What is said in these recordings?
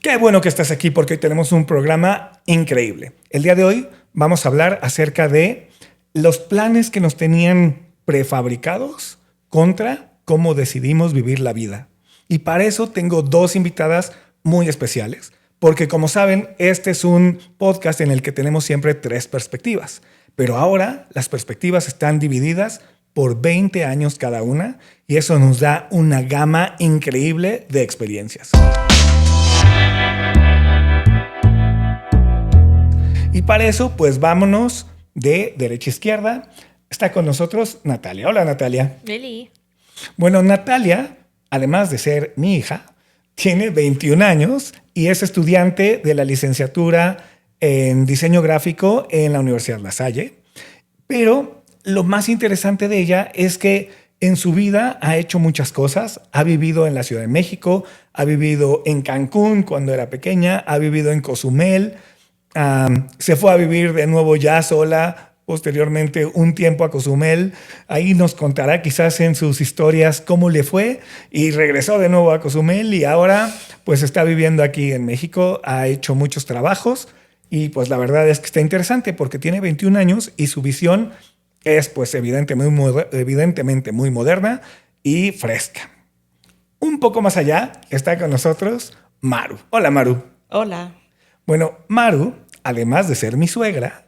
Qué bueno que estás aquí porque hoy tenemos un programa increíble. El día de hoy vamos a hablar acerca de los planes que nos tenían prefabricados contra cómo decidimos vivir la vida. Y para eso tengo dos invitadas muy especiales, porque como saben, este es un podcast en el que tenemos siempre tres perspectivas, pero ahora las perspectivas están divididas por 20 años cada una y eso nos da una gama increíble de experiencias. Y para eso, pues vámonos de derecha a izquierda. Está con nosotros Natalia. Hola, Natalia. Eli. Bueno, Natalia, además de ser mi hija, tiene 21 años y es estudiante de la licenciatura en diseño gráfico en la Universidad La Salle. Pero lo más interesante de ella es que en su vida ha hecho muchas cosas. Ha vivido en la Ciudad de México, ha vivido en Cancún cuando era pequeña, ha vivido en Cozumel, se fue a vivir de nuevo ya sola, posteriormente un tiempo a Cozumel. Ahí nos contará quizás en sus historias cómo le fue y regresó de nuevo a Cozumel y ahora pues está viviendo aquí en México. Ha hecho muchos trabajos y pues la verdad es que está interesante porque tiene 21 años y su visión es pues evidentemente muy moderna y fresca. Un poco más allá está con nosotros Maru. Hola, Maru. Hola. Bueno, Maru, además de ser mi suegra,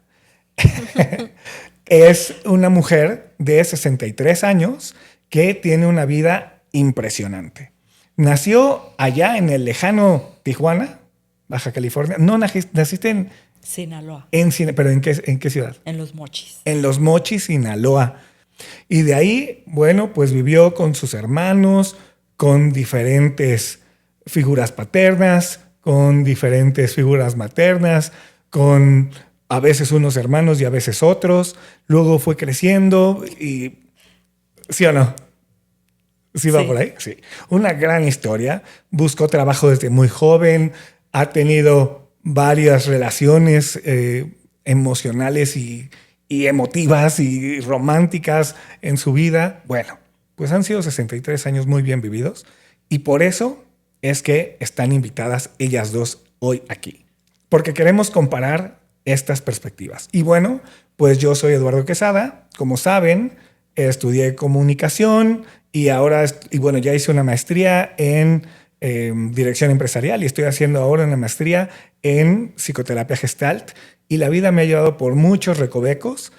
es una mujer de 63 años que tiene una vida impresionante. Nació allá en el lejano Tijuana, Baja California. No, naciste en Sinaloa. ¿Pero en qué ciudad? En Los Mochis. En Los Mochis, Sinaloa. Y de ahí, bueno, pues vivió con sus hermanos, con diferentes figuras paternas, con diferentes figuras maternas, con a veces unos hermanos y a veces otros. Luego fue creciendo y... ¿Sí o no? ¿Sí va por ahí? Sí. Una gran historia. Buscó trabajo desde muy joven. Ha tenido varias relaciones emocionales y emotivas y románticas en su vida. Bueno, pues han sido 63 años muy bien vividos y por eso es que están invitadas ellas dos hoy aquí, porque queremos comparar estas perspectivas. Y bueno, pues yo soy Eduardo Quesada. Como saben, estudié comunicación y ahora, ya hice una maestría en dirección empresarial y estoy haciendo ahora una maestría en psicoterapia Gestalt. Y la vida me ha llevado por muchos recovecos.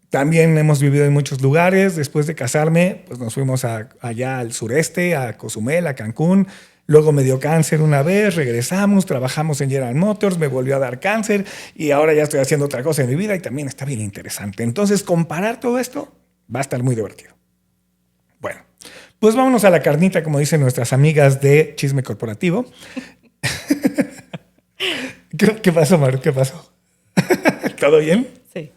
También hemos vivido en muchos lugares. Después de casarme, pues nos fuimos allá al sureste, a Cozumel, a Cancún. Luego me dio cáncer una vez, regresamos, trabajamos en General Motors, me volvió a dar cáncer y ahora ya estoy haciendo otra cosa en mi vida y también está bien interesante. Entonces, comparar todo esto va a estar muy divertido. Bueno, pues vámonos a la carnita, como dicen nuestras amigas de Chisme Corporativo. ¿Qué pasó, Maru? ¿Qué pasó? ¿Todo bien? Sí.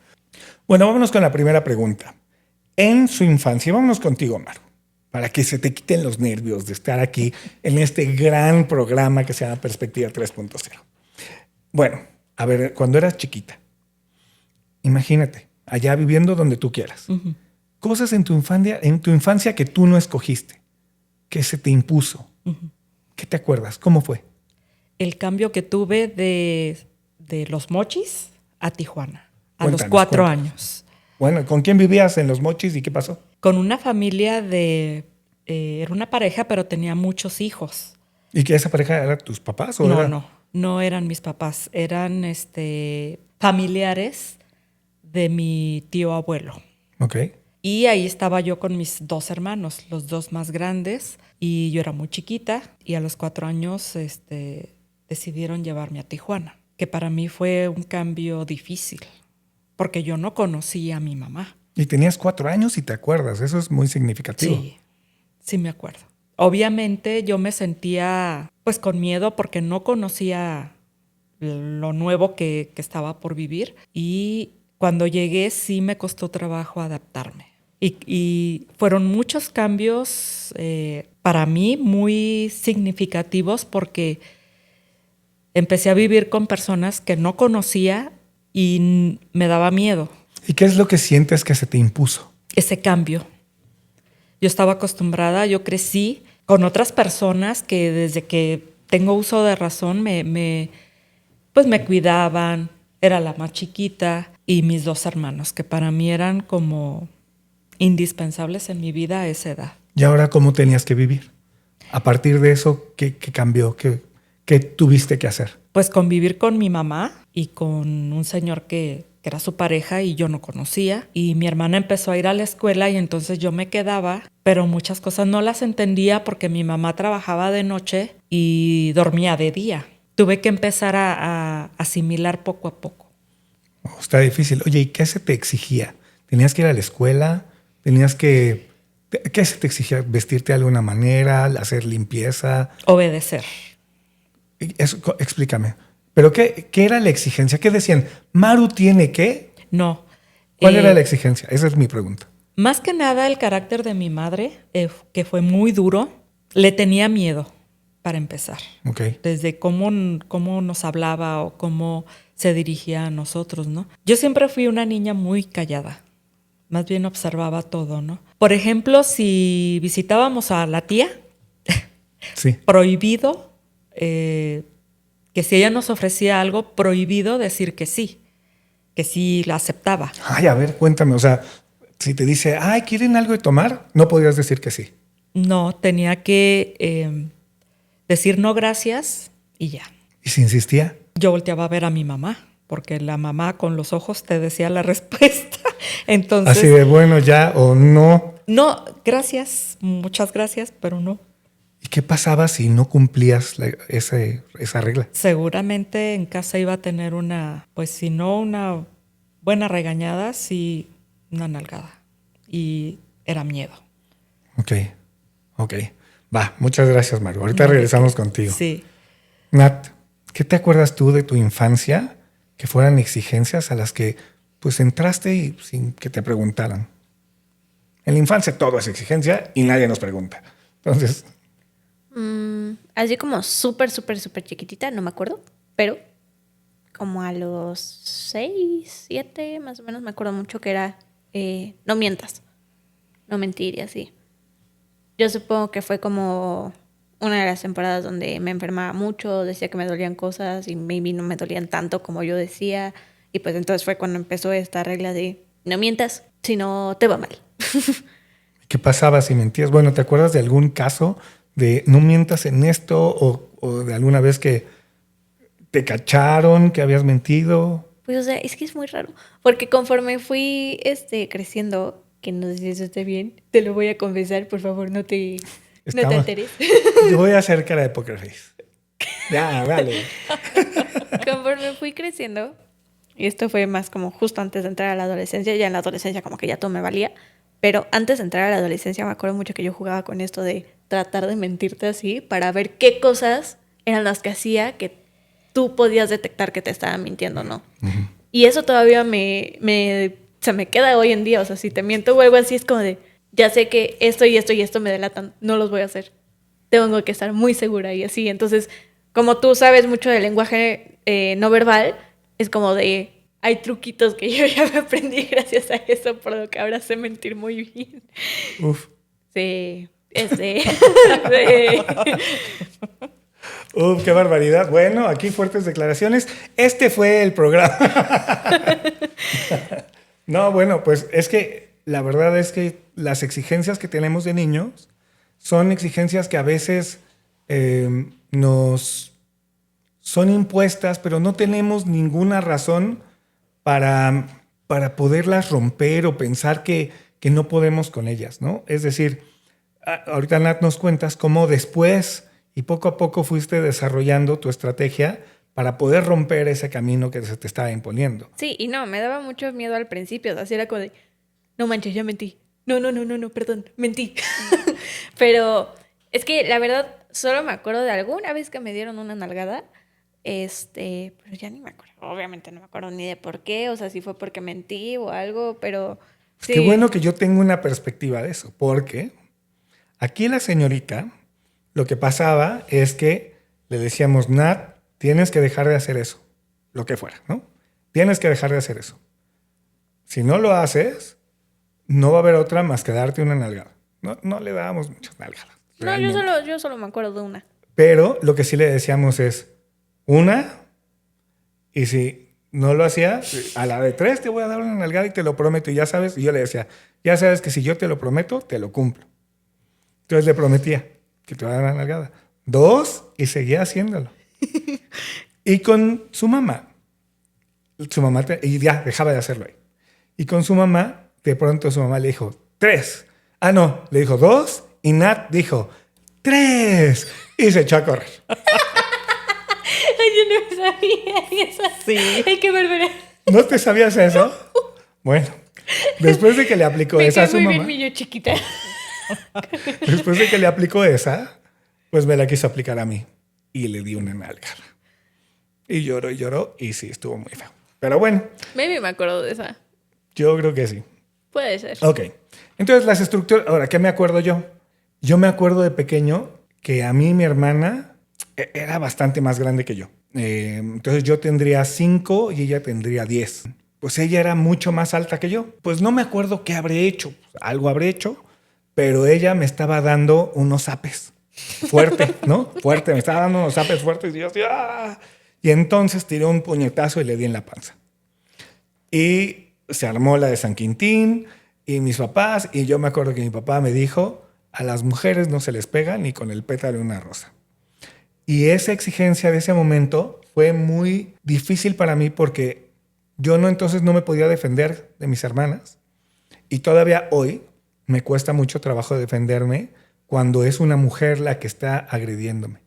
Bueno, vámonos con la primera pregunta. En su infancia, vámonos contigo, Maru, para que se te quiten los nervios de estar aquí en este gran programa que se llama Perspectiva 3.0. Bueno, a ver, cuando eras chiquita, imagínate, allá viviendo donde tú quieras. Uh-huh. Cosas en tu infancia que tú no escogiste, que se te impuso. Uh-huh. ¿Qué te acuerdas? ¿Cómo fue? El cambio que tuve de Los Mochis a Tijuana, Cuéntanos, a los 4 años. Bueno, ¿con quién vivías en Los Mochis y qué pasó? Con una familia era una pareja, pero tenía muchos hijos. ¿Y que esa pareja era tus papás? ¿O no eran mis papás. Eran familiares de mi tío abuelo. Ok. Y ahí estaba yo con mis 2 hermanos, los 2 más grandes. Y yo era muy chiquita. Y a los 4 años decidieron llevarme a Tijuana. Que para mí fue un cambio difícil. Porque yo no conocía a mi mamá. Y tenías 4 años y te acuerdas, eso es muy significativo. Sí me acuerdo. Obviamente yo me sentía pues con miedo porque no conocía lo nuevo que estaba por vivir. Y cuando llegué sí me costó trabajo adaptarme. Y fueron muchos cambios para mí muy significativos porque empecé a vivir con personas que no conocía y me daba miedo. ¿Y qué es lo que sientes que se te impuso? Ese cambio. Yo estaba acostumbrada, yo crecí con otras personas que desde que tengo uso de razón, pues me cuidaban, era la más chiquita y mis 2 hermanos, que para mí eran como indispensables en mi vida a esa edad. ¿Y ahora cómo tenías que vivir? A partir de eso, ¿qué cambió? ¿Qué tuviste que hacer? Pues convivir con mi mamá y con un señor que era su pareja y yo no conocía. Y mi hermana empezó a ir a la escuela y entonces yo me quedaba, pero muchas cosas no las entendía porque mi mamá trabajaba de noche y dormía de día. Tuve que empezar a asimilar poco a poco. Oh, está difícil. Oye, ¿y qué se te exigía? ¿Tenías que ir a la escuela? ¿Qué se te exigía? ¿Vestirte de alguna manera? ¿Hacer limpieza? Obedecer. Eso, explícame. ¿Pero qué era la exigencia? ¿Qué decían? ¿Maru tiene qué? No. ¿Cuál era la exigencia? Esa es mi pregunta. Más que nada el carácter de mi madre, que fue muy duro, le tenía miedo, para empezar. Okay. Desde cómo nos hablaba o cómo se dirigía a nosotros, ¿no? Yo siempre fui una niña muy callada. Más bien observaba todo, ¿no? Por ejemplo, si visitábamos a la tía, sí. Prohibido, que si ella nos ofrecía algo, prohibido decir que sí la aceptaba. Ay, a ver, cuéntame, o sea, si te dice, ay, ¿quieren algo de tomar? No podías decir que sí. No, tenía que decir no gracias y ya. ¿Y si insistía? Yo volteaba a ver a mi mamá, porque la mamá con los ojos te decía la respuesta. Entonces, así de bueno ya o no. No, gracias, muchas gracias, pero no. ¿Y qué pasaba si no cumplías esa regla? Seguramente en casa iba a tener si no una buena regañada, sí una nalgada. Y era miedo. Ok. Va, muchas gracias, Maru. Ahorita regresamos contigo. Sí. Nat, ¿qué te acuerdas tú de tu infancia que fueran exigencias a las que pues entraste y sin que te preguntaran? En la infancia todo es exigencia y nadie nos pregunta. Entonces... así como súper chiquitita, no me acuerdo, pero como a los 6, 7 más o menos me acuerdo mucho que era no mientas, no mentir y así. Yo supongo que fue como una de las temporadas donde me enfermaba mucho, decía que me dolían cosas y maybe no me dolían tanto como yo decía, y pues entonces fue cuando empezó esta regla de no mientas, si no te va mal. ¿Qué pasaba si mentías? Bueno, ¿te acuerdas de algún caso de no mientas en esto o de alguna vez que te cacharon que habías mentido? Pues, o sea, es que es muy raro. Porque conforme fui creciendo, que no sé si eso esté bien, te lo voy a confesar, por favor, no te alteres. Yo voy a hacer cara de poker face. Ya, vale. Conforme fui creciendo, y esto fue más como justo antes de entrar a la adolescencia, ya en la adolescencia como que ya todo me valía, pero antes de entrar a la adolescencia me acuerdo mucho que yo jugaba con esto de tratar de mentirte así para ver qué cosas eran las que hacía que tú podías detectar que te estaban mintiendo, ¿no? Uh-huh. Y eso todavía se me queda hoy en día. O sea, si te miento o algo así, es como de, ya sé que esto y esto y esto me delatan, no los voy a hacer. Tengo que estar muy segura y así. Entonces, como tú sabes mucho del lenguaje no verbal, es como de, hay truquitos que yo ya me aprendí gracias a eso, por lo que ahora sé mentir muy bien. Uf. Sí. Qué barbaridad. Bueno, aquí fuertes declaraciones. Este fue el programa. No, bueno, pues es que la verdad es que las exigencias que tenemos de niños son exigencias que a veces nos son impuestas, pero no tenemos ninguna razón para poderlas romper o pensar que no podemos con ellas, ¿no? Es decir, ahorita Nat nos cuentas cómo después y poco a poco fuiste desarrollando tu estrategia para poder romper ese camino que se te estaba imponiendo. Sí, y no, me daba mucho miedo al principio. O sea, así era como de, no manches, ya mentí. No, perdón, mentí. Pero es que la verdad, solo me acuerdo de alguna vez que me dieron una nalgada. Pero ya ni me acuerdo. Obviamente no me acuerdo ni de por qué, o sea, si fue porque mentí o algo, pero sí. Qué bueno que yo tengo una perspectiva de eso, porque aquí la señorita, lo que pasaba es que le decíamos, Nat, tienes que dejar de hacer eso, lo que fuera, ¿no? Tienes que dejar de hacer eso. Si no lo haces, no va a haber otra más que darte una nalgada. No le dábamos muchas nalgadas. No, yo solo me acuerdo de una. Pero lo que sí le decíamos es una, y si no lo hacía, a la de 3 te voy a dar una nalgada y te lo prometo. Y ya sabes, y yo le decía, ya sabes que si yo te lo prometo, te lo cumplo. Entonces le prometía que te va a dar una nalgada. 2, y seguía haciéndolo. Y con su mamá, y ya dejaba de hacerlo ahí. Y con su mamá, de pronto su mamá le dijo, 3. Ah, no, le dijo 2, y Nat dijo, 3. Y se echó a correr. Ay, yo no sabía eso. Sí. Hay que volver a... ¿No te sabías eso? Bueno, después de que le aplicó Me esa a cae su muy mamá, bien mi yo chiquita. después de que le aplicó esa, pues me la quiso aplicar a mí. Y le di una nalgada. Y lloró, y sí, estuvo muy feo. Pero bueno, Maybe me acuerdo de esa. yo creo que sí. Puede ser. Ok. Entonces, las estructuras... Ahora, ¿qué me acuerdo yo? Yo me acuerdo de pequeño que a mí mi hermana era bastante más grande que yo. Entonces, yo tendría 5 y ella tendría 10. Pues ella era mucho más alta que yo. Pues no me acuerdo qué habré hecho. Algo habré hecho, pero ella me estaba dando unos zapes. Fuerte, ¿no? Fuerte. Me estaba dando unos zapes fuertes y yo así... ¡ah! Y entonces tiré un puñetazo y le di en la panza. Y se armó la de San Quintín y mis papás. Y yo me acuerdo que mi papá me dijo, a las mujeres no se les pega ni con el pétalo de una rosa. Y esa exigencia de ese momento fue muy difícil para mí porque yo entonces no me podía defender de mis hermanas. Y todavía hoy me cuesta mucho trabajo defenderme cuando es una mujer la que está agrediéndome.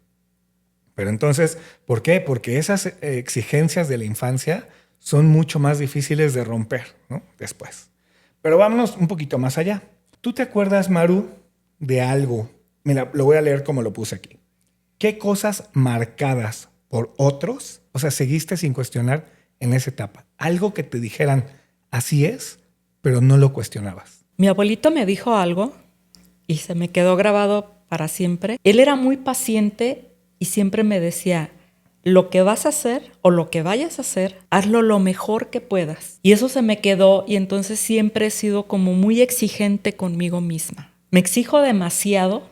Pero entonces, ¿por qué? Porque esas exigencias de la infancia son mucho más difíciles de romper, ¿no? Después. Pero vámonos un poquito más allá. ¿Tú te acuerdas, Maru, de algo? Mira, lo voy a leer como lo puse aquí. ¿Qué cosas marcadas por otros, o sea, seguiste sin cuestionar en esa etapa? Algo que te dijeran, así es, pero no lo cuestionabas. Mi abuelito me dijo algo y se me quedó grabado para siempre. Él era muy paciente y siempre me decía, lo que vas a hacer o lo que vayas a hacer, hazlo lo mejor que puedas. Y eso se me quedó y entonces siempre he sido como muy exigente conmigo misma. Me exijo demasiado.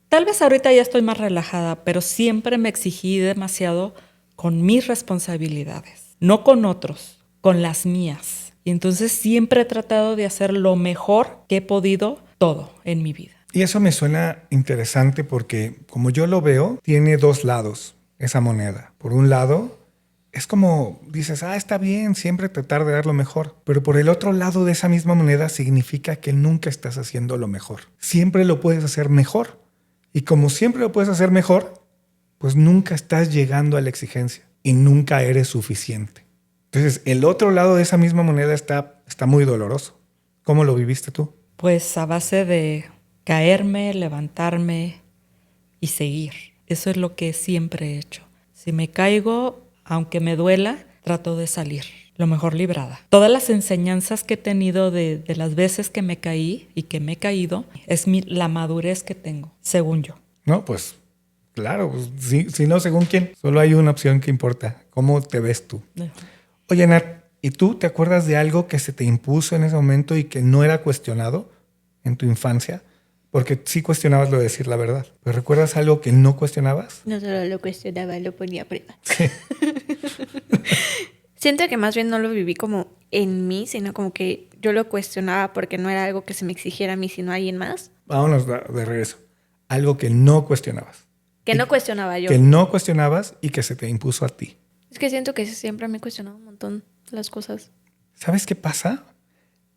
Tal vez ahorita ya estoy más relajada, pero siempre me exigí demasiado con mis responsabilidades, no con otros, con las mías. Y entonces siempre he tratado de hacer lo mejor que he podido todo en mi vida. Y eso me suena interesante porque, como yo lo veo, tiene 2 lados esa moneda. Por un lado, es como dices, está bien, siempre tratar de dar lo mejor. Pero por el otro lado de esa misma moneda significa que nunca estás haciendo lo mejor. Siempre lo puedes hacer mejor. Y como siempre lo puedes hacer mejor, pues nunca estás llegando a la exigencia y nunca eres suficiente. Entonces, el otro lado de esa misma moneda está muy doloroso. ¿Cómo lo viviste tú? Pues a base de caerme, levantarme y seguir. Eso es lo que siempre he hecho. Si me caigo, aunque me duela, trato de salir lo mejor librada. Todas las enseñanzas que he tenido de las veces que me caí y que me he caído es la madurez que tengo, según yo. No, pues claro, pues, si no, según quién. Solo hay una opción que importa, cómo te ves tú. Oye, Nat, ¿y tú te acuerdas de algo que se te impuso en ese momento y que no era cuestionado en tu infancia? Porque sí cuestionabas lo de decir la verdad. ¿Pero recuerdas algo que no cuestionabas? No solo lo cuestionaba, lo ponía a prueba. Sí. Siento que más bien no lo viví como en mí, sino como que yo lo cuestionaba porque no era algo que se me exigiera a mí, sino a alguien más. Vámonos de regreso. Algo que no cuestionabas. Que no cuestionaba yo. Que no cuestionabas y que se te impuso a ti. Es que siento que siempre me he cuestionado un montón las cosas. ¿Sabes qué pasa?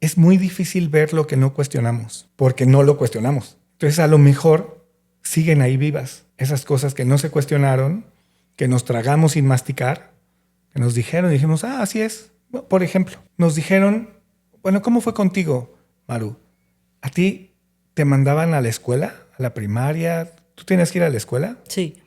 Es muy difícil ver lo que no cuestionamos, porque no lo cuestionamos. Entonces, a lo mejor siguen ahí vivas. Esas cosas que no se cuestionaron, que nos tragamos sin masticar, que nos dijeron y dijimos, así es. Por ejemplo, nos dijeron, bueno, ¿cómo fue contigo, Maru? ¿A ti te mandaban a la escuela, a la primaria? ¿Tú tenías que ir a la escuela? Sí.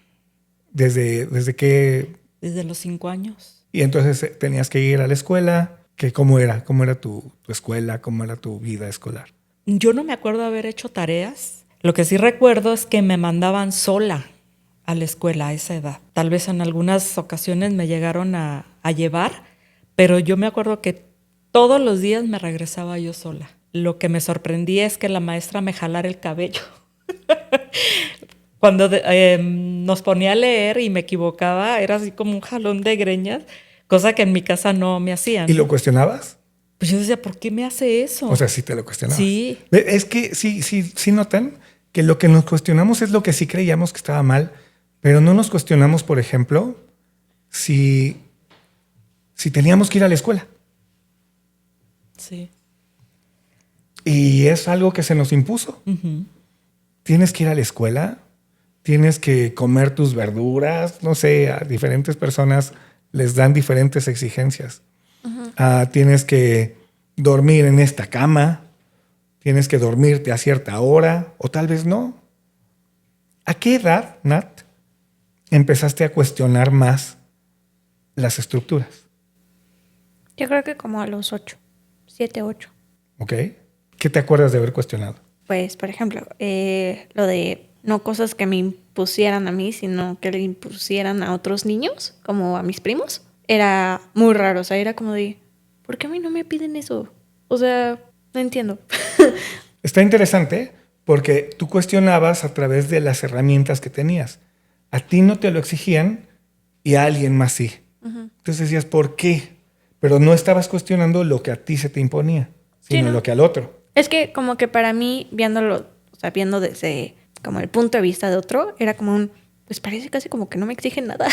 ¿Desde qué? Desde los 5 años. Y entonces tenías que ir a la escuela. ¿Cómo era? ¿Cómo era tu escuela? ¿Cómo era tu vida escolar? Yo no me acuerdo de haber hecho tareas. Lo que sí recuerdo es que me mandaban sola a la escuela a esa edad. Tal vez en algunas ocasiones me llegaron a llevar, pero yo me acuerdo que todos los días me regresaba yo sola. Lo que me sorprendía es que la maestra me jalara el cabello. Cuando nos ponía a leer y me equivocaba, era así como un jalón de greñas, cosa que en mi casa no me hacían. ¿Y lo cuestionabas? Pues yo decía, ¿por qué me hace eso? O sea, sí te lo cuestionabas. Sí. Es que sí notan que lo que nos cuestionamos es lo que sí creíamos que estaba mal, pero no nos cuestionamos, por ejemplo, si teníamos que ir a la escuela. Sí. Y es algo que se nos impuso. Uh-huh. Tienes que ir a la escuela, tienes que comer tus verduras, no sé, a diferentes personas les dan diferentes exigencias. Tienes que dormir en esta cama, tienes que dormirte a cierta hora, o tal vez no. ¿A qué edad, Nat, empezaste a cuestionar más las estructuras? Yo creo que como a los 8, 7, 8. ¿Ok? ¿Qué te acuerdas de haber cuestionado? Pues, por ejemplo, lo de no cosas que me impusieran a mí, sino que le impusieran a otros niños, como a mis primos, era muy raro. O sea, era como de, ¿por qué a mí no me piden eso? O sea, no entiendo. Está interesante porque tú cuestionabas a través de las herramientas que tenías. A ti no te lo exigían y a alguien más sí. Uh-huh. Entonces decías, ¿por qué? Pero no estabas cuestionando lo que a ti se te imponía, sino sí, ¿no? Lo que al otro. Es que como que para mí, viéndolo, o sea, viendo desde como el punto de vista de otro, era como un, pues parece casi como que no me exigen nada.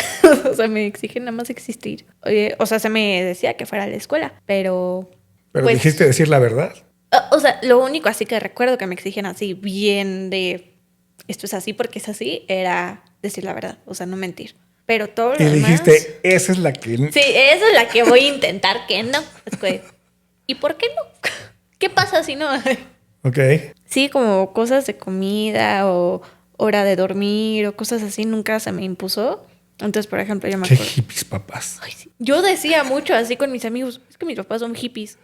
O sea, me exigen nada más existir. O sea, se me decía que fuera a la escuela, pero... Pero pues, dijiste decir la verdad. O sea, lo único así que recuerdo que me exigen así bien de esto es así porque es así, era decir la verdad, o sea, no mentir. Pero todo lo demás... Y dijiste, esa es la que... Sí, esa es la que voy a intentar que no. Es que, ¿y por qué no? ¿Qué pasa si no? Ok. Sí, como cosas de comida o hora de dormir o cosas así nunca se me impuso. Entonces, por ejemplo, yo me acuerdo... Qué hippies, papás. Ay, sí. Yo decía mucho así con mis amigos, es que mis papás son hippies.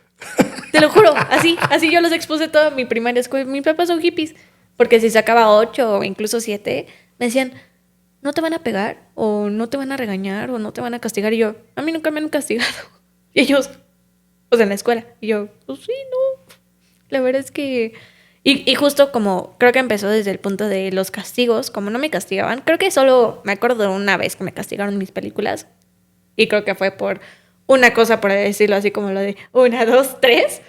Te lo juro, así yo los expuse toda mi primaria escuela. Mis papás son hippies. Porque si sacaba 8 o incluso 7, me decían, no te van a pegar o no te van a regañar o no te van a castigar. Y yo, a mí nunca me han castigado. Y ellos, en la escuela. Y yo, pues sí, no. La verdad es que... Y justo como creo que empezó desde el punto de los castigos, como no me castigaban, creo que solo me acuerdo de una vez que me castigaron mis películas. Y creo que fue por una cosa, por decirlo así, como lo de 1, 2, 3.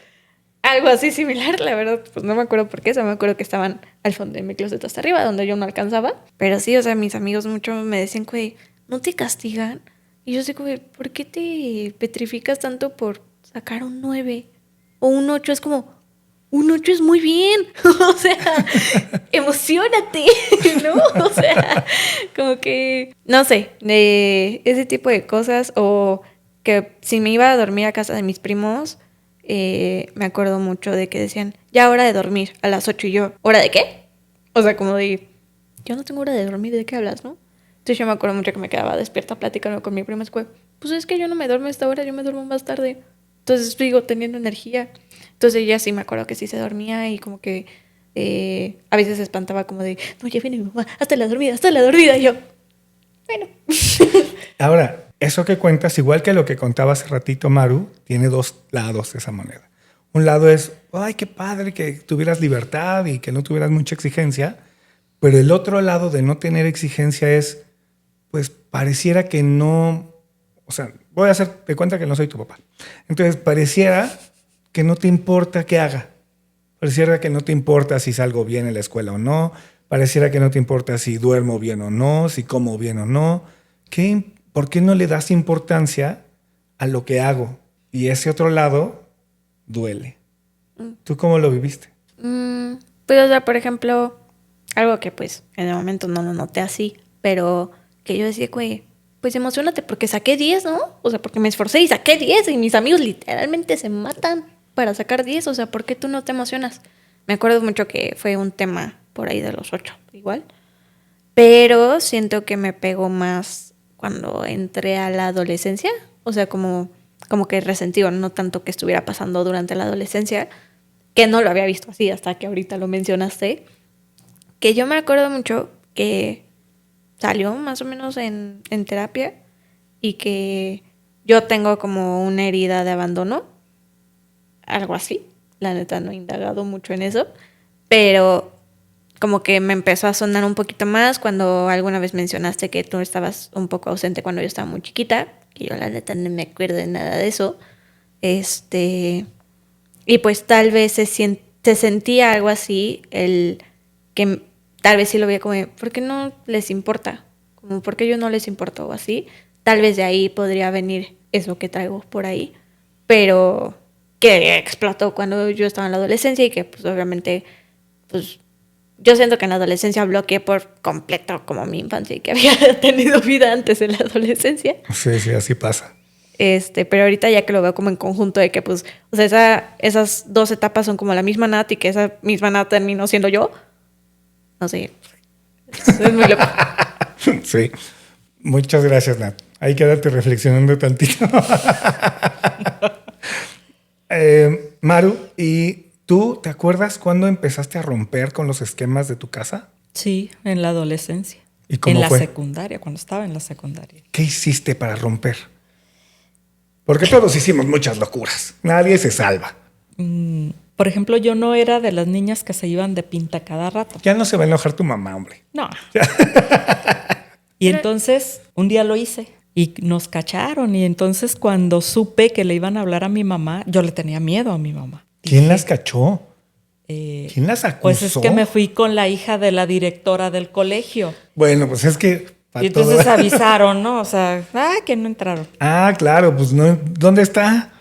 Algo así similar, la verdad, pues no me acuerdo por qué. O sea, me acuerdo que estaban al fondo de mi closet hasta arriba, donde yo no alcanzaba. Pero sí, o sea, mis amigos mucho me decían, güey, ¿no te castigan? Y yo sé, güey, ¿por qué te petrificas tanto por sacar un 9 o un 8? Es como, un 8 es muy bien. O sea, emocionate, ¿no? O sea, como que, no sé, de ese tipo de cosas. O que si me iba a dormir a casa de mis primos... me acuerdo mucho de que decían, ya hora de dormir, a las 8. Y yo, ¿hora de qué? O sea, como de, yo no tengo hora de dormir, ¿de qué hablas, no? Entonces yo me acuerdo mucho que me quedaba despierta platicando con mi prima. Pues es que yo no me duermo a esta hora, yo me duermo más tarde. Entonces sigo teniendo energía. Entonces ella sí me acuerdo que sí se dormía y como que a veces se espantaba como de, no, ya viene mi mamá, hasta la dormida. Y yo, bueno. Ahora, eso que cuentas, igual que lo que contaba hace ratito Maru, tiene dos lados esa moneda. Un lado es, ay, qué padre que tuvieras libertad y que no tuvieras mucha exigencia, pero el otro lado de no tener exigencia es, pues pareciera que no, o sea, voy a hacer de cuenta que no soy tu papá. Entonces, pareciera que no te importa qué haga. Pareciera que no te importa si salgo bien en la escuela o no. Pareciera que no te importa si duermo bien o no, si como bien o no. ¿Por qué no le das importancia a lo que hago? Y ese otro lado duele. ¿Tú cómo lo viviste? Pues, o sea, por ejemplo, algo que pues en el momento no lo noté así, pero que yo decía, güey, pues emocionate porque saqué 10, ¿no? O sea, porque me esforcé y saqué 10 y mis amigos literalmente se matan para sacar 10. O sea, ¿por qué tú no te emocionas? Me acuerdo mucho que fue un tema por ahí de los 8, igual. Pero siento que me pegó más cuando entré a la adolescencia. O sea, como que resentido, no tanto que estuviera pasando durante la adolescencia, que no lo había visto así hasta que ahorita lo mencionaste. Que yo me acuerdo mucho que salió más o menos en terapia y que yo tengo como una herida de abandono, algo así. La neta no he indagado mucho en eso, pero como que me empezó a sonar un poquito más cuando alguna vez mencionaste que tú estabas un poco ausente cuando yo estaba muy chiquita, y yo la neta no me acuerdo de nada de eso. Y pues tal vez se sentía algo así, el que tal vez sí lo veía como, ¿por qué no les importa? Como, ¿por qué yo no les importo? O así. Tal vez de ahí podría venir eso que traigo por ahí, pero que explotó cuando yo estaba en la adolescencia y que pues obviamente, pues yo siento que en la adolescencia bloqueé por completo como mi infancia y que había tenido vida antes de la adolescencia. Sí, sí, así pasa. Pero ahorita ya que lo veo como en conjunto de que pues, o sea, esas dos etapas son como la misma Nat y que esa misma Nat terminó siendo yo. No sé. Es muy loco. Sí. Muchas gracias, Nat. Ahí quédate reflexionando tantito. Maru, ¿y tú te acuerdas cuándo empezaste a romper con los esquemas de tu casa? Sí, en la adolescencia. ¿Y cómo en fue? la secundaria, cuando estaba en la secundaria. ¿Qué hiciste para romper? Porque todos hicimos muchas locuras. Nadie se salva. Por ejemplo, yo no era de las niñas que se iban de pinta cada rato. Ya no se va a enojar tu mamá, hombre. No. Y entonces, un día lo hice y nos cacharon. Y entonces, cuando supe que le iban a hablar a mi mamá, yo le tenía miedo a mi mamá. ¿Quién Dije, las cachó? ¿Quién las acusó? Pues es que me fui con la hija de la directora del colegio. Bueno, pues es que... Y entonces avisaron, ¿no? O sea, que no entraron. Ah, claro, pues no. ¿Dónde está?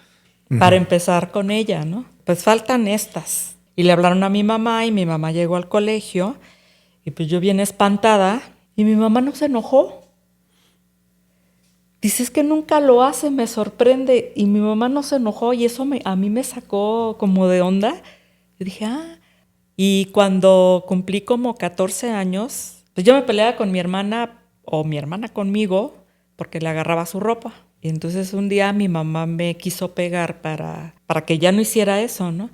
Para empezar con ella, ¿no? Pues faltan estas. Y le hablaron a mi mamá y mi mamá llegó al colegio y pues yo bien espantada y mi mamá no se enojó. Dice, es que nunca lo hace, me sorprende. Y mi mamá no se enojó y eso a mí me sacó como de onda. Yo dije, Y cuando cumplí como 14 años, pues yo me peleaba con mi hermana o mi hermana conmigo porque le agarraba su ropa. Y entonces un día mi mamá me quiso pegar para que ya no hiciera eso, ¿no?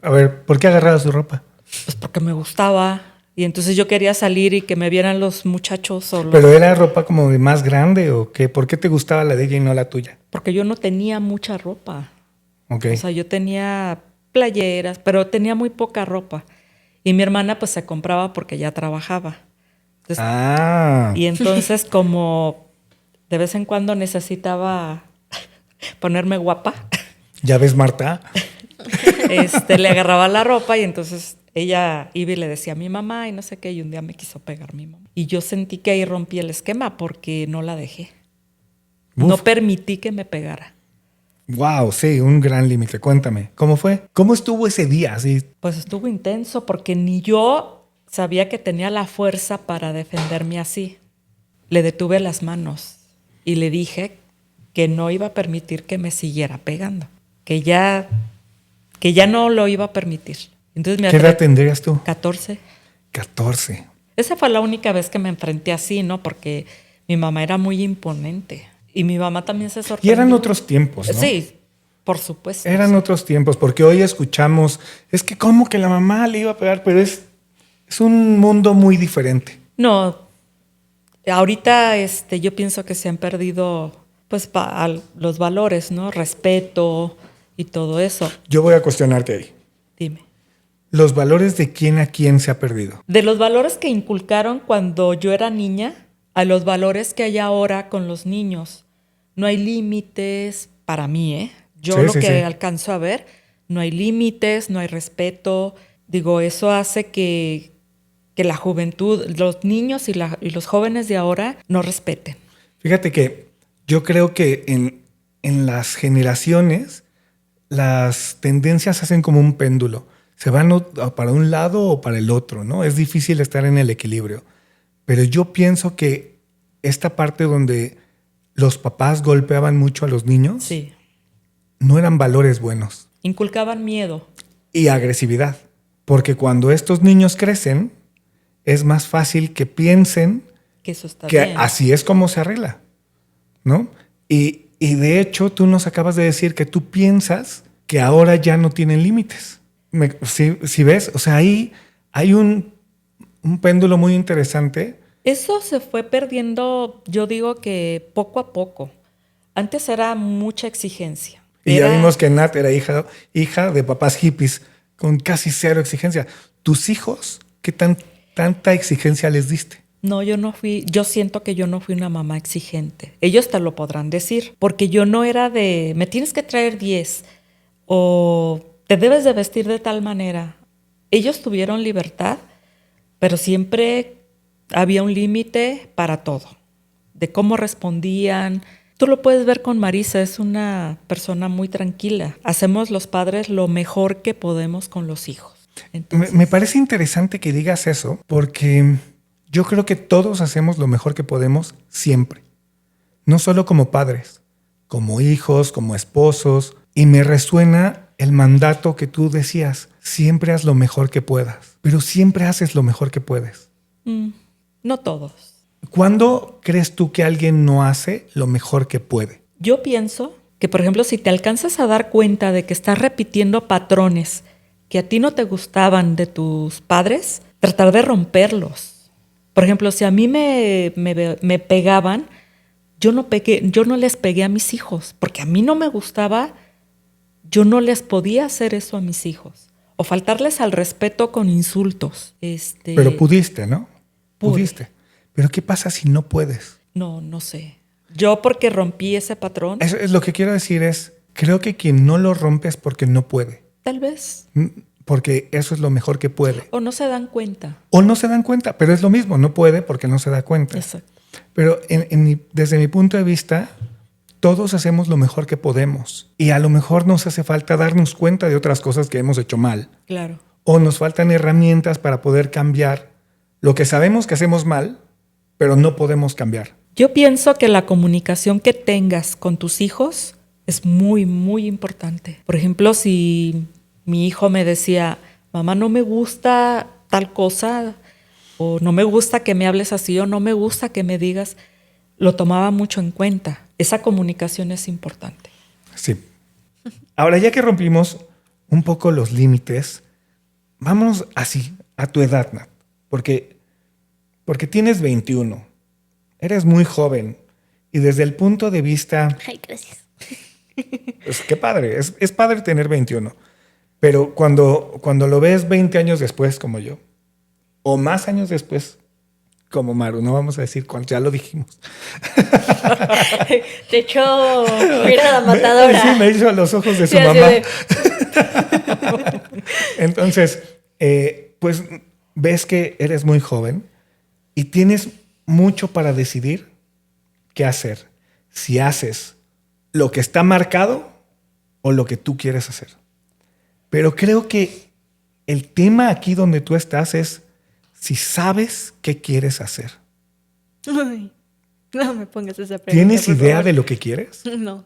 A ver, ¿por qué agarraba su ropa? Pues porque me gustaba. Y entonces yo quería salir y que me vieran los muchachos o los... ¿Pero era ropa como de más grande o qué? ¿Por qué te gustaba la de ella y no la tuya? Porque yo no tenía mucha ropa. Ok. O sea, yo tenía playeras, pero tenía muy poca ropa. Y mi hermana pues se compraba porque ya trabajaba. Entonces, y entonces como de vez en cuando necesitaba ponerme guapa. ¿Ya ves, Marta? Le agarraba la ropa y entonces ella iba y le decía a mi mamá y no sé qué, y un día me quiso pegar mi mamá. Y yo sentí que ahí rompí el esquema porque no la dejé. Uf. No permití que me pegara. Wow, sí, un gran límite. Cuéntame, ¿cómo fue? ¿Cómo estuvo ese día? Así. Pues estuvo intenso porque ni yo sabía que tenía la fuerza para defenderme así. Le detuve las manos y le dije que no iba a permitir que me siguiera pegando, que ya no lo iba a permitir. Entonces ¿Qué edad tendrías tú? 14. 14. Esa fue la única vez que me enfrenté así, ¿no? Porque mi mamá era muy imponente y mi mamá también se sorprendió. Y eran otros tiempos, ¿no? Sí, por supuesto. Eran otros tiempos, porque hoy escuchamos, es que cómo que la mamá le iba a pegar, pero es un mundo muy diferente. No, ahorita yo pienso que se han perdido pues los valores, ¿no? Respeto y todo eso. Yo voy a cuestionarte ahí. Dime. ¿Los valores de quién a quién se ha perdido? De los valores que inculcaron cuando yo era niña a los valores que hay ahora con los niños. No hay límites para mí, ¿eh? Yo Sí, lo sí, que sí. alcanzo a ver, no hay límites, no hay respeto. Digo, eso hace que la juventud, los niños y los jóvenes de ahora no respeten. Fíjate que yo creo que en las generaciones las tendencias hacen como un péndulo. Se van para un lado o para el otro, ¿no? Es difícil estar en el equilibrio. Pero yo pienso que esta parte donde los papás golpeaban mucho a los niños, Sí. no eran valores buenos. Inculcaban miedo. Y agresividad. Porque cuando estos niños crecen, es más fácil que piensen Que eso está que bien. así es como se arregla, ¿no? Y de hecho, tú nos acabas de decir que tú piensas que ahora ya no tienen límites. Si ves, o sea, ahí hay un péndulo muy interesante. Eso se fue perdiendo, yo digo que poco a poco. Antes era mucha exigencia. Y ya vimos que Nat era hija de papás hippies con casi cero exigencia. ¿Tus hijos qué tan tanta exigencia les diste? No, yo siento que yo no fui una mamá exigente. Ellos te lo podrán decir, porque yo no era de, me tienes que traer 10 o te debes de vestir de tal manera. Ellos tuvieron libertad, pero siempre había un límite para todo, de cómo respondían. Tú lo puedes ver con Marisa, es una persona muy tranquila. Hacemos los padres lo mejor que podemos con los hijos. Entonces, Me parece interesante que digas eso, porque yo creo que todos hacemos lo mejor que podemos siempre. No solo como padres, como hijos, como esposos. Y me resuena el mandato que tú decías. Siempre haz lo mejor que puedas, pero siempre haces lo mejor que puedes. no todos. ¿Cuándo crees tú que alguien no hace lo mejor que puede? Yo pienso que, por ejemplo, si te alcanzas a dar cuenta de que estás repitiendo patrones que a ti no te gustaban de tus padres, tratar de romperlos. Por ejemplo, si a mí me pegaban, yo no les pegué a mis hijos, porque a mí no me gustaba, yo no les podía hacer eso a mis hijos. O faltarles al respeto con insultos. Pero pudiste, ¿no? Pude. Pudiste. Pero ¿qué pasa si no puedes? No sé. Yo porque rompí ese patrón, Eso es lo que quiero decir es, creo que quien no lo rompe es porque no puede. tal vez, Porque eso es lo mejor que puede. o no se dan cuenta. O no se dan cuenta, pero es lo mismo, no puede porque no se da cuenta. Exacto. Pero desde mi punto de vista, todos hacemos lo mejor que podemos. Y a lo mejor nos hace falta darnos cuenta de otras cosas que hemos hecho mal. Claro. O nos faltan herramientas para poder cambiar lo que sabemos que hacemos mal, pero no podemos cambiar. Yo pienso que la comunicación que tengas con tus hijos es muy, muy importante. Por ejemplo, si mi hijo me decía, mamá, no me gusta tal cosa, o no me gusta que me hables así, o no me gusta que me digas, lo tomaba mucho en cuenta. Esa comunicación es importante. Sí. Ahora, ya que rompimos un poco los límites, vámonos así, a tu edad, Nat. Porque tienes 21. Eres muy joven. Y desde el punto de vista... Ay, gracias. Pues qué padre. Es padre tener 21. Pero cuando lo ves 20 años después, como yo, o más años después, como Maru, no vamos a decir cuál, ya lo dijimos. De hecho, mira la matadora. Sí, me hizo a los ojos de su Sí, así mamá. de- Entonces, pues ves que eres muy joven y tienes mucho para decidir qué hacer. Si haces lo que está marcado o lo que tú quieres hacer. Pero creo que el tema aquí donde tú estás es si sabes qué quieres hacer. Ay, no me pongas esa pregunta. ¿Tienes por idea favor. de lo que quieres? No.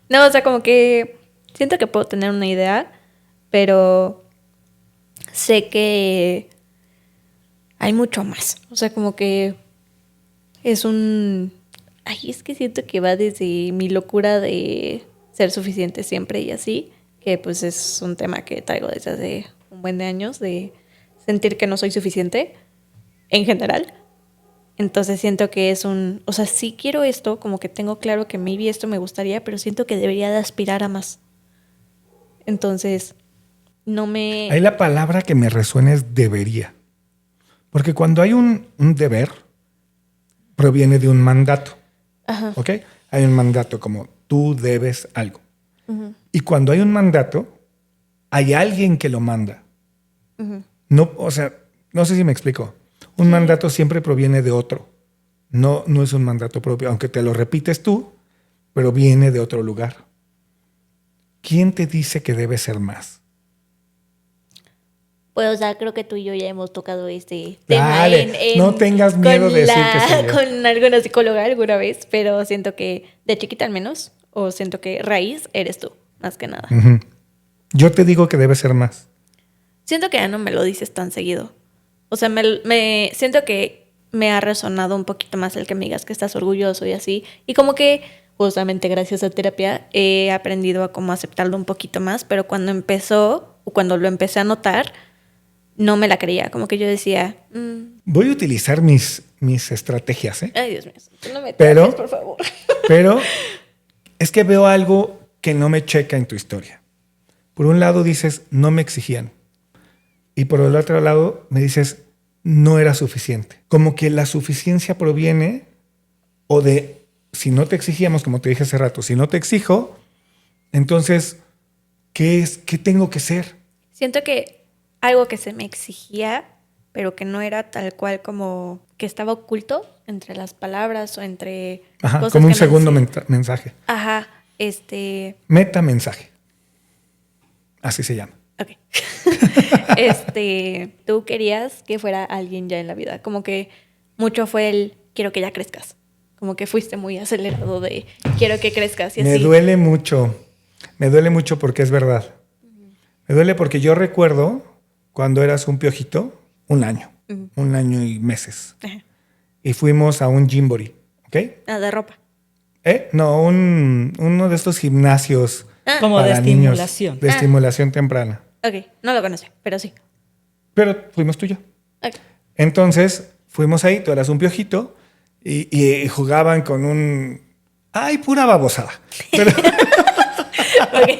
No, o sea, como que siento que puedo tener una idea, pero sé que hay mucho más. O sea, como que es un... Ay, es que siento que va desde mi locura de ser suficiente siempre y así, que pues es un tema que traigo desde hace un buen de años, de sentir que no soy suficiente en general. Entonces siento que es un... O sea, sí quiero esto, como que tengo claro que maybe esto me gustaría, pero siento que debería de aspirar a más. Entonces, no me... Ahí la palabra que me resuena es debería. Porque cuando hay un deber, proviene de un mandato. Ajá. ¿Ok? Hay un mandato como tú debes algo. Ujú, Y cuando hay un mandato, hay alguien que lo manda. ujú. No, o sea, no sé si me explico. Un mandato siempre proviene de otro. No es un mandato propio, aunque te lo repites tú, pero viene de otro lugar. ¿Quién te dice que debe ser más? Pues, o sea, creo que tú y yo ya hemos tocado este tema Dale, no tengas miedo con de decir que soy yo. con alguna psicóloga alguna vez, pero siento que de chiquita al menos, o siento que raíz eres tú, más que nada. Ujú. Yo te digo que debe ser más. Siento que ya no me lo dices tan seguido. O sea, me siento que me ha resonado un poquito más el que me digas que estás orgulloso y así. Y como que justamente gracias a terapia he aprendido a como aceptarlo un poquito más, pero cuando empezó, o cuando lo empecé a notar, no me la creía. Como que yo decía, Voy a utilizar mis estrategias, ¿eh? ay Dios mío, no me Pero- trates, por favor. Pero es que veo algo que no me checa en tu historia. Por un lado dices, no me exigían. y por el otro lado me dices, no era suficiente. Como que la suficiencia proviene o de, si no te exigíamos, como te dije hace rato, si no te exijo, entonces, ¿qué tengo que ser? Siento que algo que se me exigía, pero que no era tal cual como que estaba oculto entre las palabras o entre Ajá, cosas como un que me segundo decían. mensaje. Ajá, Metamensaje. Así se llama. ok. Tú querías que fuera alguien ya en la vida. Como que mucho fue el quiero que ya crezcas. Como que fuiste muy acelerado de quiero que crezcas y Me así. duele mucho porque es verdad. Me duele porque yo recuerdo cuando eras un piojito, un año y meses. Ajá. Y fuimos a un Gymboree, ¿ok? De ropa. No, uno de estos gimnasios Como de para niños estimulación. de estimulación temprana. Ok, no lo conocía, pero sí. Pero fuimos tú y yo. Ok. Entonces, fuimos ahí, tú eras un piojito y jugaban con un... ¡Ay, pura babosada! Ok.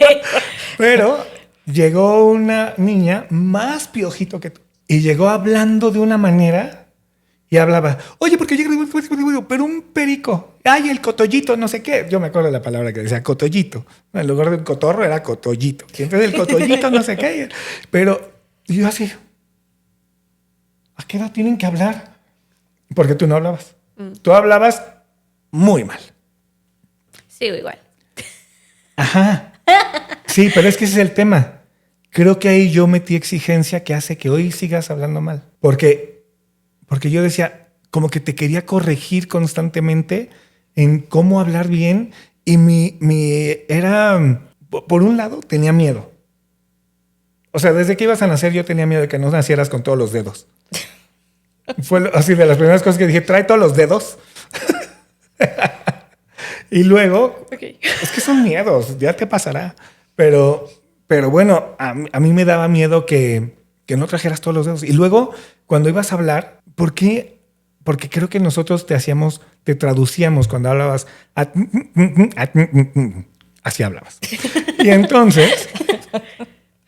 Pero llegó una niña más piojito que tú. Y llegó hablando de una manera y hablaba, oye, porque llega, pero un perico. Ay, el cotollito, no sé qué. Yo me acuerdo de la palabra que decía cotollito. En lugar del cotorro era cotollito. Y entonces el cotollito, no sé qué. Pero yo así, ¿a qué edad tienen que hablar? Porque tú no hablabas. Tú hablabas muy mal. Sigo igual. Ajá. Sí, pero es que ese es el tema. Creo que ahí yo metí exigencia que hace que hoy sigas hablando mal. Porque yo decía, como que te quería corregir constantemente en cómo hablar bien. Y era, por un lado, tenía miedo. O sea, desde que ibas a nacer yo tenía miedo de que no nacieras con todos los dedos. Fue así de las primeras cosas que dije, trae todos los dedos. Y luego, Ok. es que son miedos, ya te pasará. Pero bueno, a mí me daba miedo que no trajeras todos los dedos. Y luego, cuando ibas a hablar, ¿por qué? Porque creo que nosotros te traducíamos cuando hablabas. Así hablabas. Y entonces,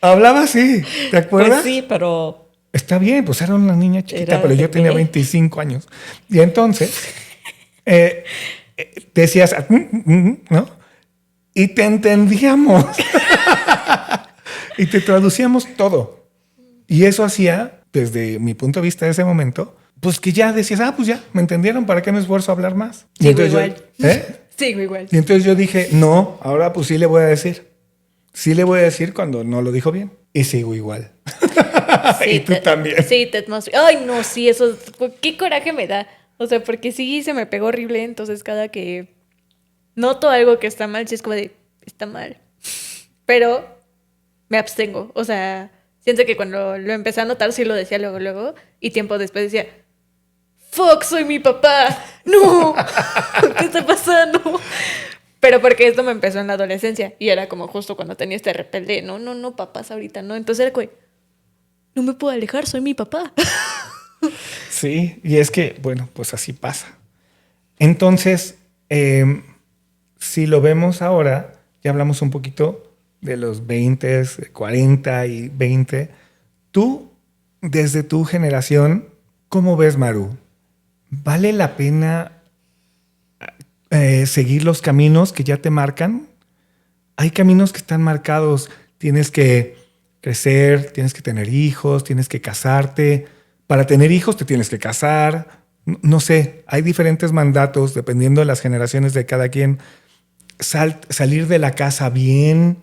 hablaba así, ¿te acuerdas? Pues sí, pero Está bien, pues era una niña chiquita, Era pero yo bebé. tenía 25 años. Y entonces, decías, ¿no? Y te entendíamos. Y te traducíamos todo. Y eso hacía, desde mi punto de vista de ese momento, pues que ya decías, pues ya, me entendieron, ¿para qué me esfuerzo a hablar más? Y Sigo entonces igual. Sigo igual. Y entonces yo dije, no, ahora pues sí le voy a decir. Sí le voy a decir cuando no lo dijo bien. Y sigo igual. Y tú también. Sí, Ay, no, sí, eso. Qué coraje me da. O sea, porque sí se me pegó horrible. Entonces, cada que noto algo que está mal, sí es como de, está mal. Pero me abstengo. O sea, siento que cuando lo empecé a notar, sí lo decía luego. Y tiempo después decía, fuck, soy mi papá. No, ¿qué está pasando? Pero porque esto me empezó en la adolescencia. Y era como justo cuando tenía este repelde. No, papás ahorita, no. Entonces era como, no me puedo alejar, soy mi papá. Sí, y es que, bueno, pues así pasa. Entonces, si lo vemos ahora, ya hablamos un poquito de los 20, 40 y 20. Tú, desde tu generación, ¿cómo ves, Maru? ¿Vale la pena seguir los caminos que ya te marcan? Hay caminos que están marcados. Tienes que crecer, tienes que tener hijos, tienes que casarte. Para tener hijos te tienes que casar. No sé, hay diferentes mandatos dependiendo de las generaciones de cada quien. Salir de la casa bien,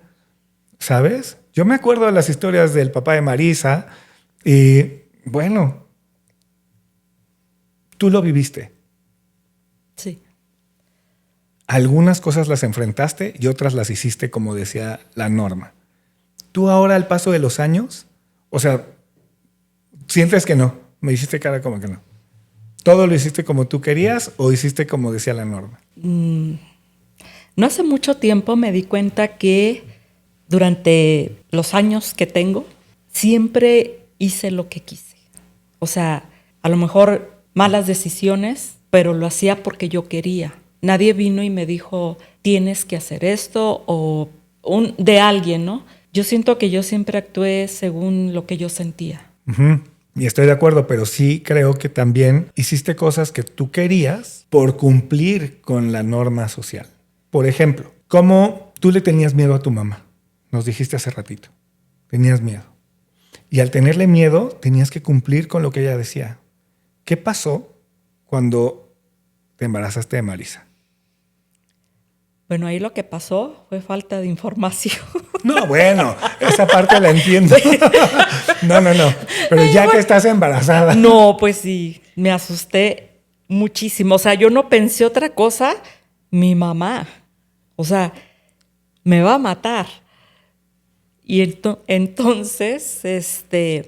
¿sabes? Yo me acuerdo de las historias del papá de Marisa y, bueno, tú lo viviste. sí. Algunas cosas las enfrentaste y otras las hiciste como decía la norma. Tú ahora, al paso de los años, o sea, sientes que no. Me hiciste cara como que no. ¿Todo lo hiciste como tú querías o hiciste como decía la norma? No hace mucho tiempo me di cuenta que durante los años que tengo, siempre hice lo que quise. O sea, a lo mejor malas decisiones, pero lo hacía porque yo quería. Nadie vino y me dijo, tienes que hacer esto, o de alguien, ¿no? Yo siento que yo siempre actué según lo que yo sentía. Ujú. Y estoy de acuerdo, pero sí creo que también hiciste cosas que tú querías por cumplir con la norma social. Por ejemplo, ¿cómo tú le tenías miedo a tu mamá? Nos dijiste hace ratito. Tenías miedo. Y al tenerle miedo, tenías que cumplir con lo que ella decía. ¿Qué pasó cuando te embarazaste de Marisa? Bueno, ahí lo que pasó fue falta de información. No, bueno, esa parte la entiendo. No. Pero ya que estás embarazada. No, pues sí, me asusté muchísimo. O sea, yo no pensé otra cosa, mi mamá. O sea, me va a matar. Y entonces,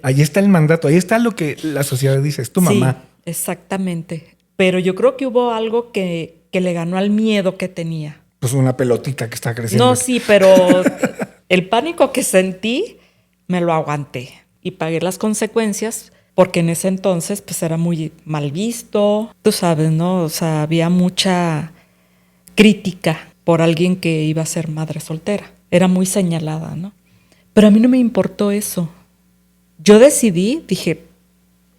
Ahí está el mandato, ahí está lo que la sociedad dice, es tu mamá. Sí, exactamente. Pero yo creo que hubo algo que le ganó al miedo que tenía. Pues una pelotita que está creciendo. No, sí, pero el pánico que sentí me lo aguanté y pagué las consecuencias porque en ese entonces pues era muy mal visto, tú sabes, ¿no? O sea, había mucha crítica por alguien que iba a ser madre soltera. Era muy señalada, ¿no? Pero a mí no me importó eso. Yo decidí, dije,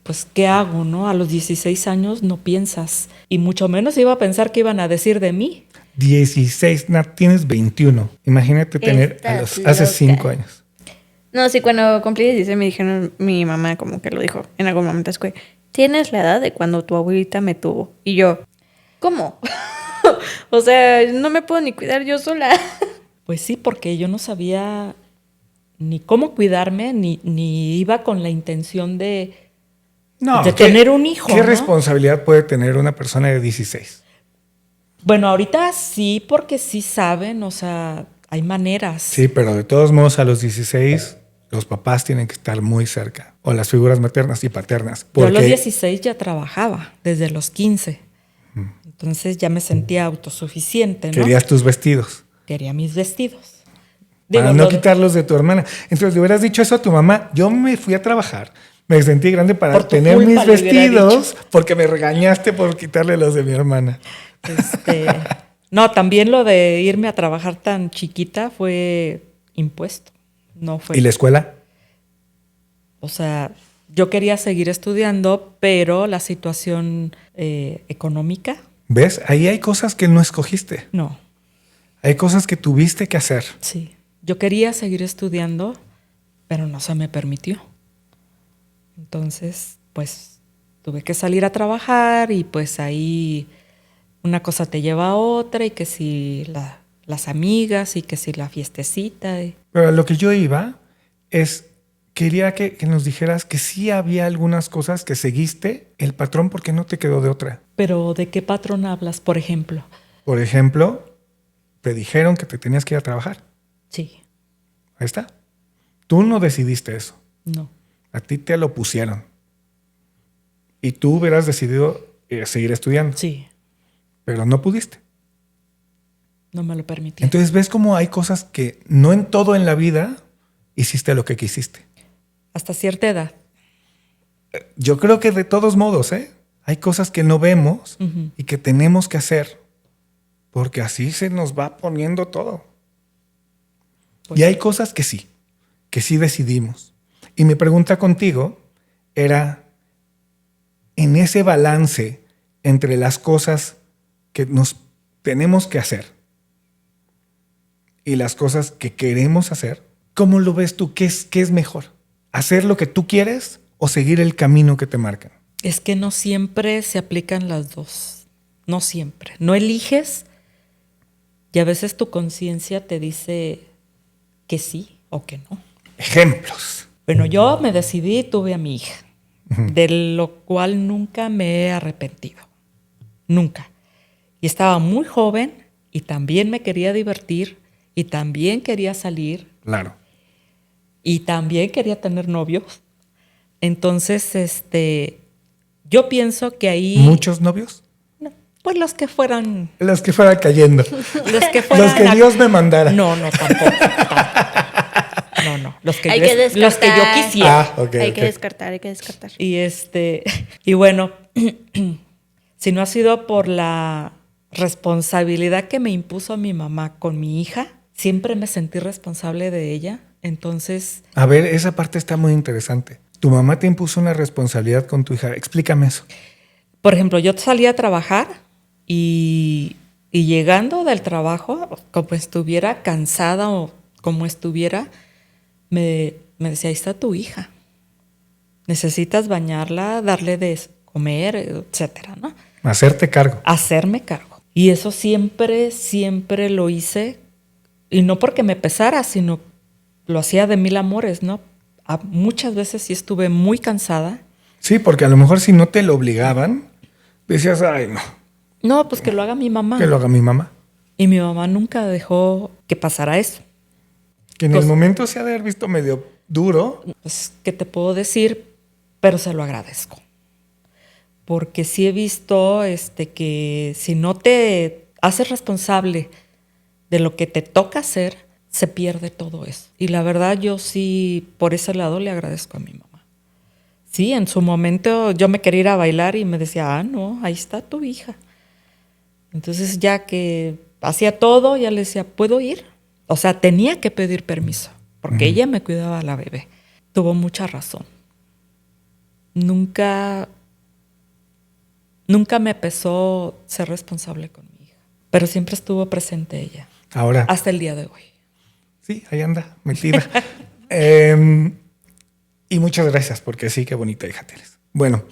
pues, ¿qué hago, no? A los 16 años no piensas. Y mucho menos iba a pensar qué iban a decir de mí. 16, Nat, tienes 21. Imagínate tener Estás hace loca. 5 años. No, sí, cuando cumplí 16 me dijeron, mi mamá como que lo dijo en algún momento, es que tienes la edad de cuando tu abuelita me tuvo. Y yo, ¿cómo? O sea, no me puedo ni cuidar yo sola. Pues sí, porque yo no sabía ni cómo cuidarme, ni iba con la intención de tener un hijo, ¿Qué ¿no? responsabilidad puede tener una persona de 16? Bueno, ahorita sí, porque sí saben, o sea, hay maneras. Sí, pero de todos modos a los 16 los papás tienen que estar muy cerca. O las figuras maternas y paternas. Yo a los Porque 16 ya trabajaba, desde los 15. Entonces ya me sentía autosuficiente, ¿no? querías tus vestidos. Quería mis vestidos. Para no lo- quitarlos de tu hermana. Entonces le hubieras dicho eso a tu mamá. Yo me fui a trabajar. Me sentí grande para Por tu tener culpa mis le hubiera vestidos porque me regañaste por quitarle los de mi hermana. No, también lo de irme a trabajar tan chiquita fue impuesto. No fue. ¿Y la escuela? O sea, yo quería seguir estudiando, pero la situación económica, ¿Ves? Ahí hay cosas que no escogiste. no. Hay cosas que tuviste que hacer. Sí. Yo quería seguir estudiando, pero no se me permitió. Entonces, pues, tuve que salir a trabajar y pues ahí una cosa te lleva a otra y que si las amigas y que si la fiestecita. Pero a lo que yo iba es, quería que nos dijeras que sí había algunas cosas que seguiste el patrón porque no te quedó de otra. Pero ¿de qué patrón hablas, por ejemplo? Por ejemplo, te dijeron que te tenías que ir a trabajar. Sí, Ahí está. Tú no decidiste eso. no. A ti te lo pusieron. Y tú hubieras decidido seguir estudiando. Sí, Pero no pudiste. no me lo permití. Entonces ves cómo hay cosas que no en todo en la vida hiciste lo que quisiste. Hasta cierta edad. Yo creo que de todos modos, hay cosas que no vemos Ujú. y que tenemos que hacer. Porque así se nos va poniendo todo. Pues Y hay cosas que sí decidimos. Y mi pregunta contigo era, en ese balance entre las cosas que nos tenemos que hacer y las cosas que queremos hacer, ¿cómo lo ves tú? ¿Qué es mejor? ¿Hacer lo que tú quieres o seguir el camino que te marcan? es que no siempre se aplican las dos. No siempre. No eliges y a veces tu conciencia te dice que sí o que no. Ejemplos. Bueno, yo me decidí y tuve a mi hija, de lo cual nunca me he arrepentido. Nunca. Y estaba muy joven y también me quería divertir y también quería salir Claro. y también quería tener novios. Entonces, yo pienso que ahí... ¿Muchos novios? No, pues los que fueran... Los que fueran cayendo. Los que fueran... Los que Dios me mandara. No, tampoco. No. Los que, Hay yo, que descartar. los que yo quisiera. Ah, ok. Hay ok. que descartar. Y y bueno, si no ha sido por la responsabilidad que me impuso mi mamá con mi hija, siempre me sentí responsable de ella. Entonces, A ver, esa parte está muy interesante. Tu mamá te impuso una responsabilidad con tu hija. Explícame eso. Por ejemplo, yo salía a trabajar y llegando del trabajo, como estuviera cansada o como estuviera, me decía, ahí está tu hija. Necesitas bañarla, darle de comer, etcétera, ¿no? Hacerte cargo. Hacerme cargo. Y eso siempre, siempre lo hice. Y no porque me pesara, sino lo hacía de mil amores, ¿no? Muchas veces sí estuve muy cansada. Sí, porque a lo mejor si no te lo obligaban, decías, ay, no, No, pues que lo haga mi mamá. que lo haga mi mamá. Y mi mamá nunca dejó que pasara eso. Que en el momento se ha de haber visto medio duro. Pues, ¿qué te puedo decir? Pero se lo agradezco. Porque sí he visto que si no te haces responsable de lo que te toca hacer, se pierde todo eso. Y la verdad, yo sí, por ese lado, le agradezco a mi mamá. Sí, en su momento yo me quería ir a bailar y me decía, no, ahí está tu hija. Entonces, ya que hacía todo, ya le decía, ¿puedo ir? O sea, tenía que pedir permiso, porque ella me cuidaba a la bebé. Tuvo mucha razón. Nunca me pesó ser responsable con mi hija, pero siempre estuvo presente ella. Ahora. Hasta el día de hoy. Sí, ahí anda, metida. Y muchas gracias, porque sí, qué bonita hija tienes. Bueno,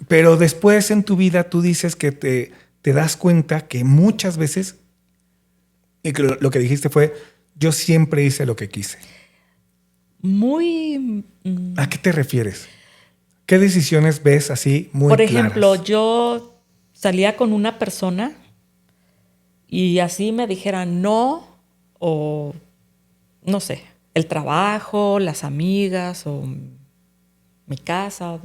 pero después en tu vida tú dices que te das cuenta que muchas veces, y que lo que dijiste fue, yo siempre hice lo que quise. Muy... ¿A qué te refieres? ¿Qué decisiones ves así muy Por claras? ejemplo, yo salía con una persona y así me dijeran no, o no sé, el trabajo, las amigas o mi casa.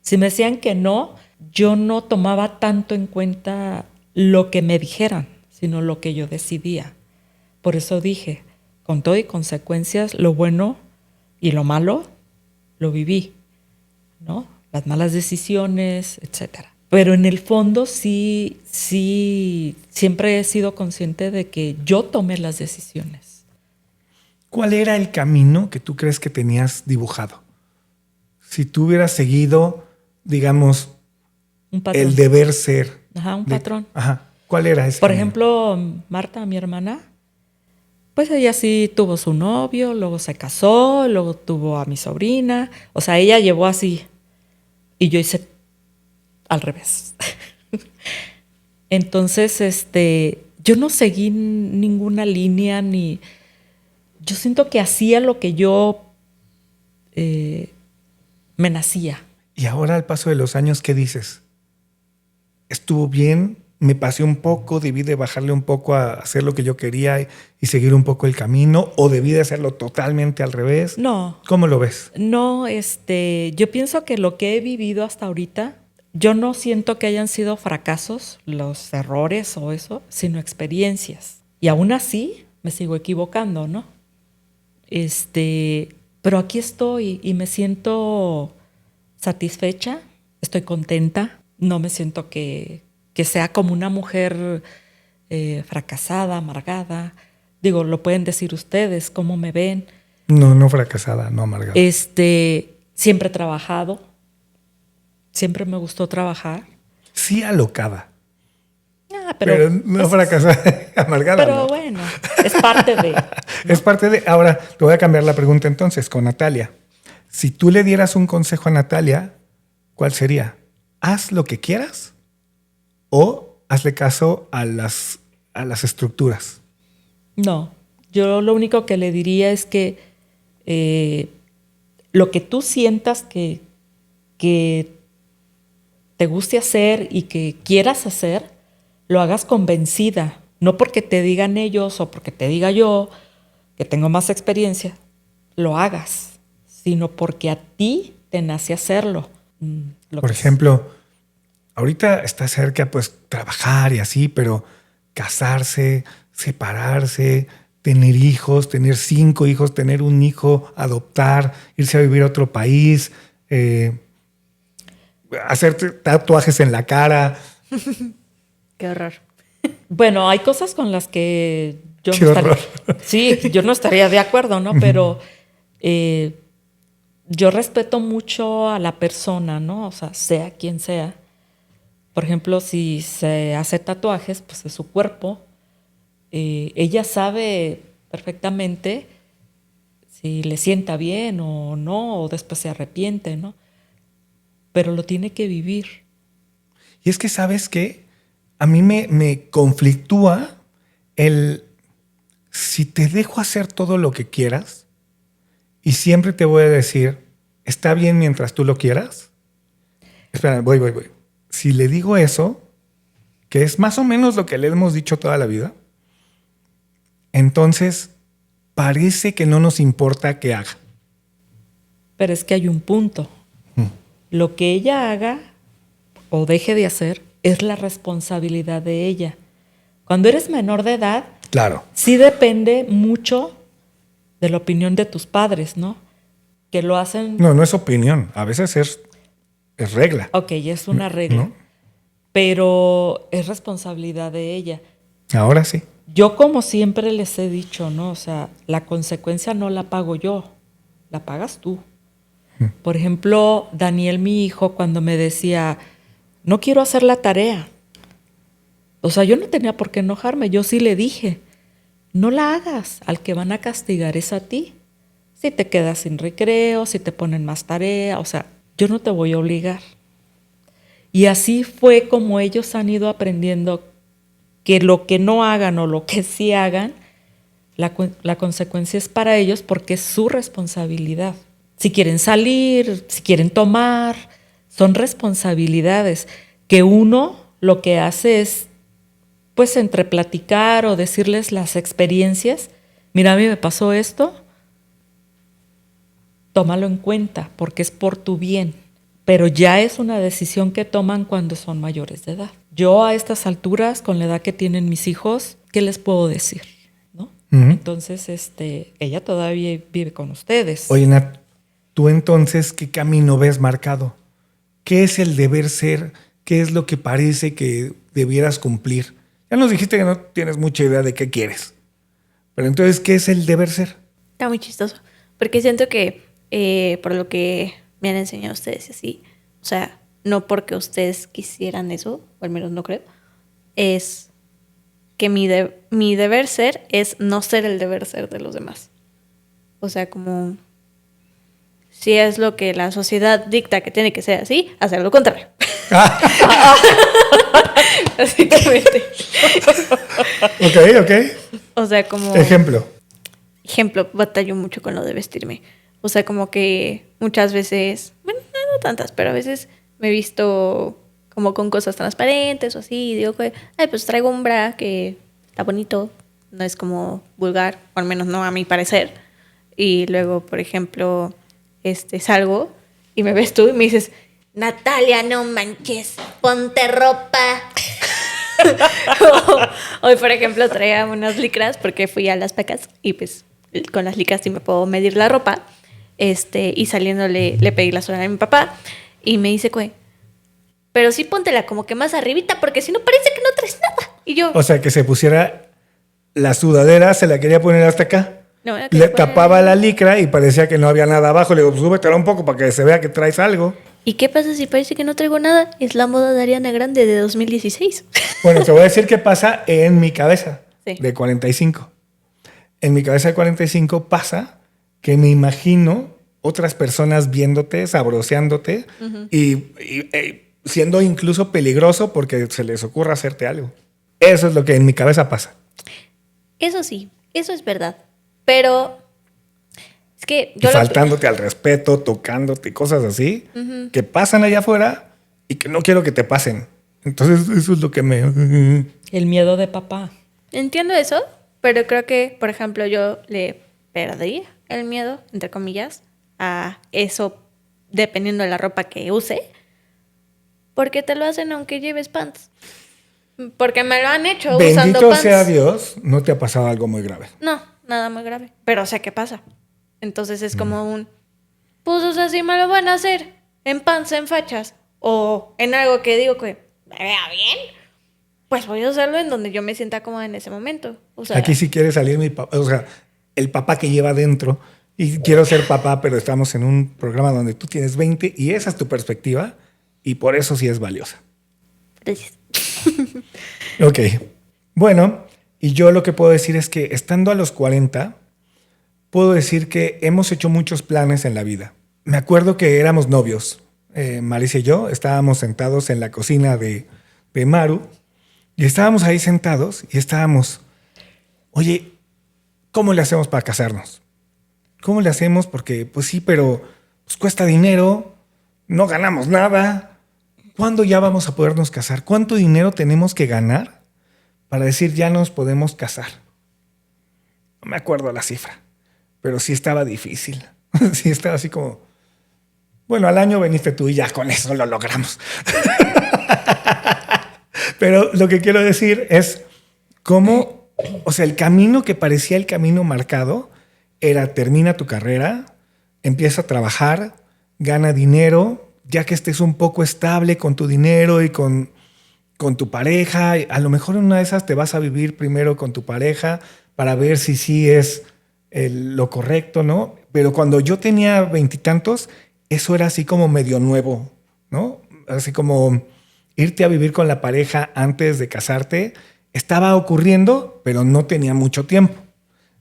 Si me decían que no, yo no tomaba tanto en cuenta lo que me dijeran, sino lo que yo decidía. Por eso dije, con todo y consecuencias, lo bueno y lo malo, lo viví, ¿no? Las malas decisiones, etcétera. Pero en el fondo sí, siempre he sido consciente de que yo tomé las decisiones. ¿Cuál era el camino que tú crees que tenías dibujado? Si tú hubieras seguido, digamos, Un patrón. el deber ser. Ajá, un patrón. Ajá. ¿Cuál era ese Por camino? ejemplo, Marta, mi hermana, pues ella sí tuvo su novio, luego se casó, luego tuvo a mi sobrina. O sea, ella llevó así. Y yo hice al revés. Entonces, yo no seguí ninguna línea ni... Yo siento que hacía lo que yo me nacía. Y ahora al paso de los años, ¿qué dices? ¿Estuvo bien? ¿Me pasé un poco? ¿Debí de bajarle un poco a hacer lo que yo quería y seguir un poco el camino? ¿O debí de hacerlo totalmente al revés? No. ¿Cómo lo ves? No, yo pienso que lo que he vivido hasta ahorita, yo no siento que hayan sido fracasos, los errores o eso, sino experiencias. Y aún así me sigo equivocando, ¿no? Pero aquí estoy y me siento satisfecha, estoy contenta, no me siento que sea como una mujer fracasada, amargada. Digo, lo pueden decir ustedes, cómo me ven. No fracasada, no amargada. Siempre he trabajado, siempre me gustó trabajar. Sí alocada. Pero no fracasada, amargada. Pero no. bueno, es parte de... Es parte de... Ahora, te voy a cambiar la pregunta entonces con Natalia. Si tú le dieras un consejo a Natalia, ¿cuál sería? ¿Haz lo que quieras o hazle caso a las estructuras? No, yo lo único que le diría es que lo que tú sientas que te guste hacer y que quieras hacer, lo hagas convencida, no porque te digan ellos o porque te diga yo, que tengo más experiencia, lo hagas, sino porque a ti te nace hacerlo. Por ejemplo, ahorita está cerca pues trabajar y así, pero casarse, separarse, tener hijos, tener 5 hijos, tener un hijo, adoptar, irse a vivir a otro país, hacerte tatuajes en la cara. Qué horror. Bueno, hay cosas con las que yo Qué no estaría, horror. sí, yo no estaría de acuerdo, ¿no? Pero yo respeto mucho a la persona, ¿no? O sea quien sea. Por ejemplo, si se hace tatuajes, pues es su cuerpo. Ella sabe perfectamente si le sienta bien o no, o después se arrepiente, ¿no? Pero lo tiene que vivir. Y es que, ¿sabes qué? A mí me conflictúa el... Si te dejo hacer todo lo que quieras y siempre te voy a decir, está bien mientras tú lo quieras. Espera, voy. Si le digo eso, que es más o menos lo que le hemos dicho toda la vida, entonces parece que no nos importa qué haga. Pero es que hay un punto. Lo que ella haga o deje de hacer es la responsabilidad de ella. Cuando eres menor de edad, Claro. sí depende mucho de la opinión de tus padres, ¿no? Que lo hacen... No es opinión. A veces es regla. Ok, es una regla. ¿No? Pero es responsabilidad de ella. Ahora sí. Yo, como siempre les he dicho, ¿no? O sea, la consecuencia no la pago yo, la pagas tú. Por ejemplo, Daniel, mi hijo, cuando me decía, no quiero hacer la tarea. O sea, yo no tenía por qué enojarme. Yo sí le dije, no la hagas. Al que van a castigar es a ti. Si te quedas sin recreo, si te ponen más tarea. O sea, yo no te voy a obligar. Y así fue como ellos han ido aprendiendo que lo que no hagan o lo que sí hagan, la consecuencia es para ellos porque es su responsabilidad. Si quieren salir, si quieren tomar, son responsabilidades que uno lo que hace es, pues, entre platicar o decirles las experiencias. Mira, a mí me pasó esto, tómalo en cuenta porque es por tu bien. Pero ya es una decisión que toman cuando son mayores de edad. Yo a estas alturas, con la edad que tienen mis hijos, ¿qué les puedo decir? ¿No? Entonces, ella todavía vive con ustedes. Oye, Nat, tú entonces, ¿qué camino ves marcado? ¿Qué es el deber ser? ¿Qué es lo que parece que debieras cumplir? Ya nos dijiste que no tienes mucha idea de qué quieres. Pero entonces, ¿qué es el deber ser? Está muy chistoso. Porque siento que por lo que me han enseñado ustedes y así, o sea, no porque ustedes quisieran eso, o al menos no creo, es que mi deber ser es no ser el deber ser de los demás. O sea, como si es lo que la sociedad dicta que tiene que ser así, hacer lo contrario. Básicamente. Ok. O sea, como... Ejemplo, batallo mucho con lo de vestirme. O sea, como que muchas veces, bueno, no tantas, pero a veces me he visto como con cosas transparentes o así, y digo que, pues traigo un bra que está bonito, no es como vulgar, o al menos no a mi parecer. Y luego, por ejemplo, salgo y me ves tú y me dices, Natalia, no manches, ponte ropa. Hoy, por ejemplo, traía unas licras porque fui a Las Pecas y pues con las licras sí me puedo medir la ropa. Y saliendo le pedí la suela a mi papá y me dice, pero sí póntela como que más arribita porque si no parece que no traes nada. Y yo... o sea, que se pusiera la sudadera, se la quería poner hasta acá. No, Le tapaba la licra y parecía que no había nada abajo. Le digo, pues súbetela un poco para que se vea que traes algo. ¿Y qué pasa si parece que no traigo nada? Es la moda de Ariana Grande de 2016. Bueno, te voy a decir qué pasa en mi cabeza Sí. de 45. En mi cabeza de 45 pasa que me imagino otras personas viéndote, sabroseándote y siendo incluso peligroso porque se les ocurra hacerte algo. Eso es lo que en mi cabeza pasa. Eso sí, eso es verdad. Pero es que Y faltándote al respeto, tocándote, cosas así, que pasan allá afuera y que no quiero que te pasen. Entonces eso es lo que me... El miedo de papá. entiendo eso, pero creo que, por ejemplo, yo le perdí el miedo, entre comillas, a eso dependiendo de la ropa que use, porque te lo hacen aunque lleves pants. Porque me lo han hecho usando Bendito pants. sea Dios, no te ha pasado algo muy grave. No, nada muy grave. Pero sé qué pasa. Entonces es como pues o sea, si me lo van a hacer en pants, en fachas, o en algo que digo que me vea bien, pues voy a usarlo en donde yo me sienta cómoda en ese momento. O sea, Aquí si quiere salir mi papá, o sea, el papá que lleva dentro Y quiero ser papá, pero estamos en un programa donde tú tienes 20 y esa es tu perspectiva y por eso sí es valiosa. Gracias. Ok. Bueno, y yo lo que puedo decir es que estando a los 40, puedo decir que hemos hecho muchos planes en la vida. Me acuerdo que éramos novios. Marisa y yo estábamos sentados en la cocina de Maru y estábamos ahí sentados y estábamos, oye, ¿cómo le hacemos para casarnos? ¿Cómo le hacemos? Porque, pues sí, pero pues cuesta dinero, no ganamos nada. ¿Cuándo ya vamos a podernos casar? ¿Cuánto dinero tenemos que ganar para decir ya nos podemos casar? No me acuerdo la cifra, pero sí estaba difícil. Sí estaba así como, bueno, al año veniste tú y ya con eso lo logramos. Pero lo que quiero decir es cómo, o sea, el camino que parecía el camino marcado era termina tu carrera, empieza a trabajar, gana dinero, ya que estés un poco estable con tu dinero y con tu pareja. A lo mejor en una de esas te vas a vivir primero con tu pareja para ver si sí es lo correcto, ¿no? Pero cuando yo tenía 20 y tantos, eso era así como medio nuevo, ¿no? Así como irte a vivir con la pareja antes de casarte estaba ocurriendo, pero no tenía mucho tiempo.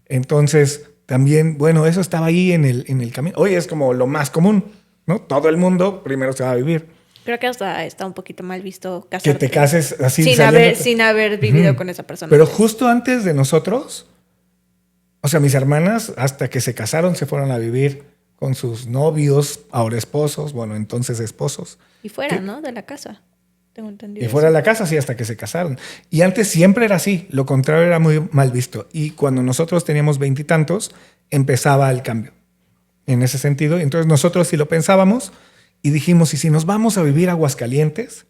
Entonces, también, bueno, eso estaba ahí en el camino. Hoy es como lo más común, ¿no? Todo el mundo primero se va a vivir. Creo que hasta está un poquito mal visto casarte. Que te cases así. Sin haber vivido con esa persona. Pero justo antes de nosotros, o sea, mis hermanas, hasta que se casaron, se fueron a vivir con sus novios, ahora esposos, bueno, entonces esposos. Y fuera, ¿no? De la casa. Tengo entendido. Y fuera de la casa, sí, hasta que se casaron. Y antes siempre era así, lo contrario era muy mal visto. Y cuando nosotros teníamos 20 y tantos, empezaba el cambio en ese sentido. Entonces nosotros sí lo pensábamos y dijimos, ¿y si nos vamos a vivir a Aguascalientes?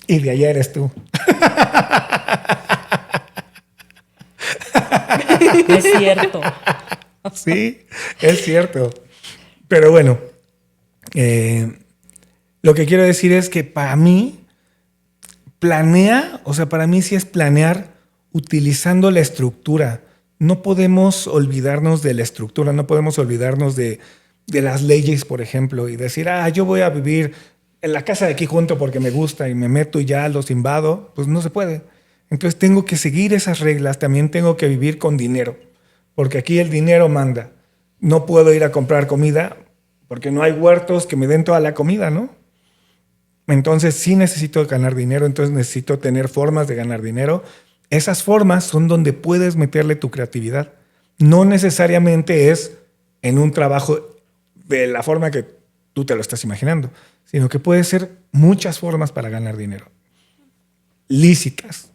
Y de allá eres tú. Es cierto. Sí, es cierto. Pero bueno, lo que quiero decir es que para mí, para mí sí es planear utilizando la estructura. No podemos olvidarnos de la estructura, no podemos olvidarnos de las leyes, por ejemplo, y decir, yo voy a vivir en la casa de aquí junto porque me gusta y me meto y ya los invado. Pues no se puede. Entonces tengo que seguir esas reglas, también tengo que vivir con dinero, porque aquí el dinero manda. No puedo ir a comprar comida porque no hay huertos que me den toda la comida, ¿no? Entonces sí necesito ganar dinero, entonces necesito tener formas de ganar dinero. Esas formas son donde puedes meterle tu creatividad. No necesariamente es en un trabajo de la forma que tú te lo estás imaginando, sino que puede ser muchas formas para ganar dinero. Lícitas.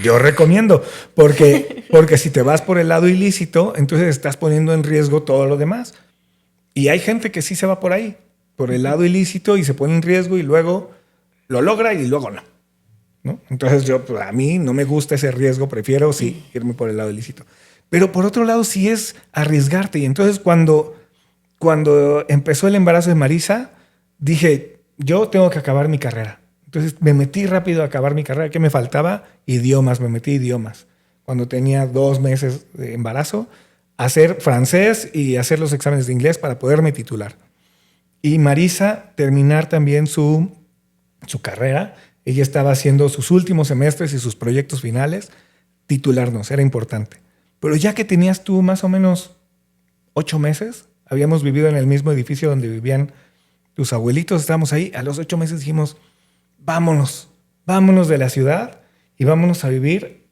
Yo recomiendo, porque si te vas por el lado ilícito, entonces estás poniendo en riesgo todo lo demás. Y hay gente que sí se va por ahí, por el lado ilícito y se pone en riesgo y luego lo logra y luego no. Entonces a mí no me gusta ese riesgo, prefiero sí irme por el lado ilícito. Pero por otro lado sí es arriesgarte. Y entonces cuando empezó el embarazo de Marisa, dije, yo tengo que acabar mi carrera. Entonces me metí rápido a acabar mi carrera. ¿Qué me faltaba? Idiomas, me metí idiomas. Cuando tenía 2 meses de embarazo, hacer francés y hacer los exámenes de inglés para poderme titular. Y Marisa terminar también su carrera. Ella estaba haciendo sus últimos semestres y sus proyectos finales. Titularnos, era importante. Pero ya que tenías tú más o menos 8 meses, habíamos vivido en el mismo edificio donde vivían tus abuelitos, estábamos ahí. A los 8 meses dijimos, vámonos de la ciudad y vámonos a vivir,